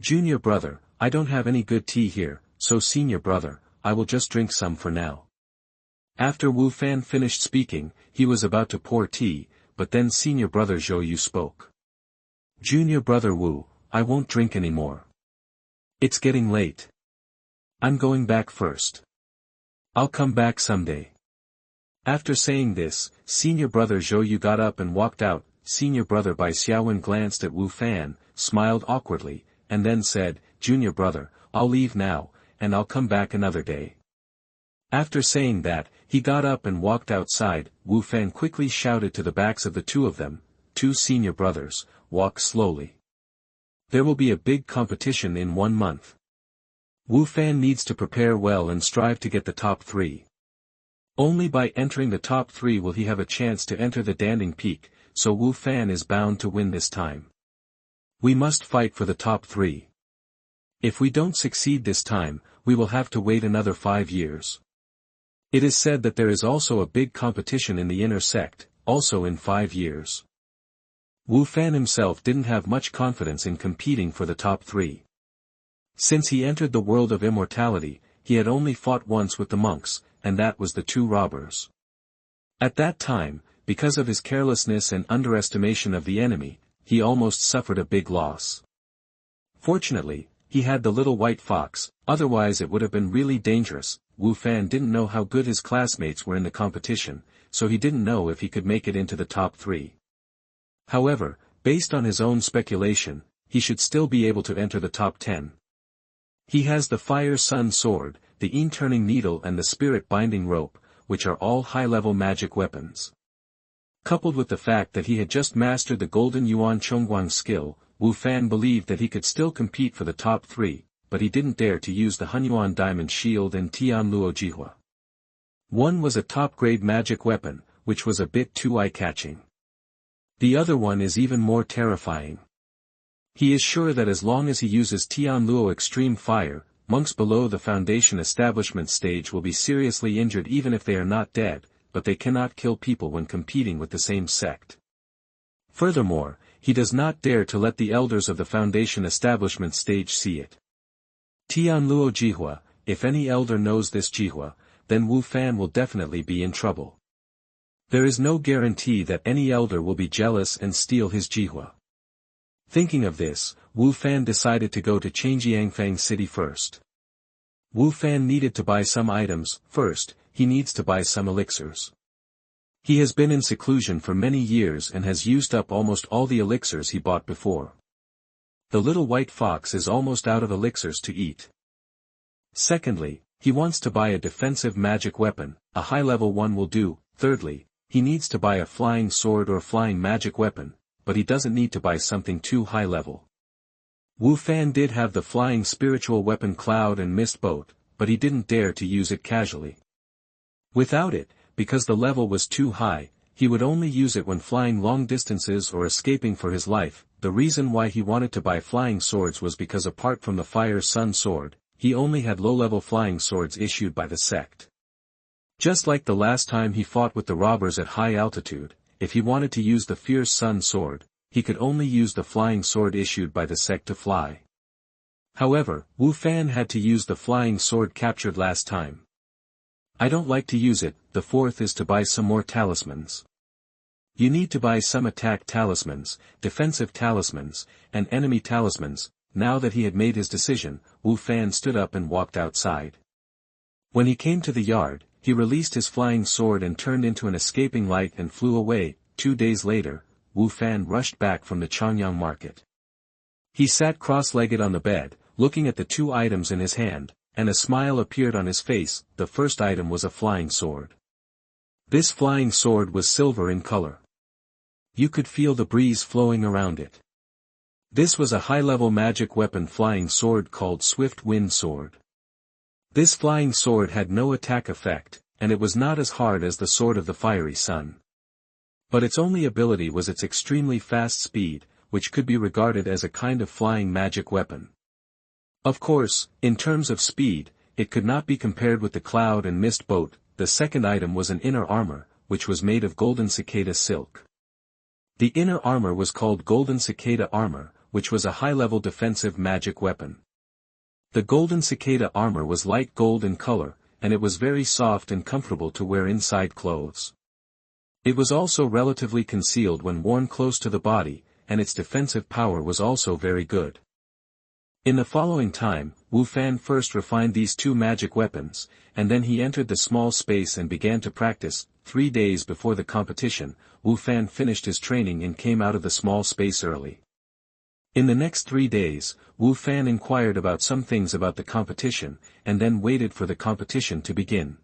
[SPEAKER 1] Junior brother, I don't have any good tea here, so senior brother, I will just drink some for now. After Wu Fan finished speaking, he was about to pour tea, but then senior brother Zhou Yu spoke. Junior brother Wu, I won't drink anymore. It's getting late. I'm going back first. I'll come back someday. After saying this, senior brother Zhou Yu got up and walked out. Senior brother Bai Xiaowen glanced at Wu Fan, smiled awkwardly, and then said, Junior brother, I'll leave now, and I'll come back another day. After saying that, he got up and walked outside. Wu Fan quickly shouted to the backs of the two of them, two senior brothers, walk slowly. There will be a big competition in 1 month. Wu Fan needs to prepare well and strive to get the top three. Only by entering the top three will he have a chance to enter the Danding Peak, so Wu Fan is bound to win this time. We must fight for the top three. If we don't succeed this time, we will have to wait another 5 years. It is said that there is also a big competition in the inner sect, also in 5 years. Wu Fan himself didn't have much confidence in competing for the top three. Since he entered the world of immortality, he had only fought once with the monks, and that was the 2 robbers. At that time, because of his carelessness and underestimation of the enemy, he almost suffered a big loss. Fortunately, he had the little white fox, otherwise it would have been really dangerous. Wu Fan didn't know how good his classmates were in the competition, so he didn't know if he could make it into the top three. However, based on his own speculation, he should still be able to enter the top 10. He has the Fire Sun Sword, the Yin Turning Needle and the Spirit Binding Rope, which are all high-level magic weapons. Coupled with the fact that he had just mastered the Golden Yuan Chongguang skill, Wu Fan believed that he could still compete for the top three, but he didn't dare to use the Hunyuan Diamond Shield and Tian Luo Jihua. One was a top-grade magic weapon, which was a bit too eye-catching. The other one is even more terrifying. He is sure that as long as he uses Tian Luo Extreme Fire, monks below the foundation establishment stage will be seriously injured even if they are not dead, but they cannot kill people when competing with the same sect. Furthermore, he does not dare to let the elders of the Foundation establishment stage see it. Tian Luo Jihua, if any elder knows this Jihua, then Wu Fan will definitely be in trouble. There is no guarantee that any elder will be jealous and steal his Jihua. Thinking of this, Wu Fan decided to go to Changjiangfang City first. Wu Fan needed to buy some items. First, he needs to buy some elixirs. He has been in seclusion for many years and has used up almost all the elixirs he bought before. The little white fox is almost out of elixirs to eat. Secondly, he wants to buy a defensive magic weapon, a high-level one will do. Thirdly, he needs to buy a flying sword or flying magic weapon, but he doesn't need to buy something too high-level. Wu Fan did have the flying spiritual weapon Cloud and Mist Boat, but he didn't dare to use it casually. Without it, because the level was too high, he would only use it when flying long distances or escaping for his life. The reason why he wanted to buy flying swords was because apart from the Fire Sun sword, he only had low-level flying swords issued by the Sect. Just like the last time he fought with the robbers at high altitude, if he wanted to use the Fierce Sun sword, he could only use the flying sword issued by the Sect to fly. However, Wu Fan had to use the flying sword captured last time. I don't like to use it. The fourth is to buy some more talismans. You need to buy some attack talismans, defensive talismans, and enemy talismans. Now that he had made his decision, Wu Fan stood up and walked outside. When he came to the yard, he released his flying sword and turned into an escaping light and flew away. 2 days later, Wu Fan rushed back from the Changyang market. He sat cross-legged on the bed, looking at the 2 items in his hand, and a smile appeared on his face. The first item was a flying sword. This flying sword was silver in color. You could feel the breeze flowing around it. This was a high-level magic weapon flying sword called Swift Wind Sword. This flying sword had no attack effect, and it was not as hard as the Sword of the Fiery Sun. But its only ability was its extremely fast speed, which could be regarded as a kind of flying magic weapon. Of course, in terms of speed, it could not be compared with the Cloud and Mist Boat. The second item was an inner armor, which was made of golden cicada silk. The inner armor was called Golden Cicada Armor, which was a high-level defensive magic weapon. The Golden Cicada armor was light gold in color, and it was very soft and comfortable to wear inside clothes. It was also relatively concealed when worn close to the body, and its defensive power was also very good. In the following time, Wu Fan first refined these 2 magic weapons, and then he entered the small space and began to practice. 3 days before the competition, Wu Fan finished his training and came out of the small space early. In the next 3 days, Wu Fan inquired about some things about the competition, and then waited for the competition to begin.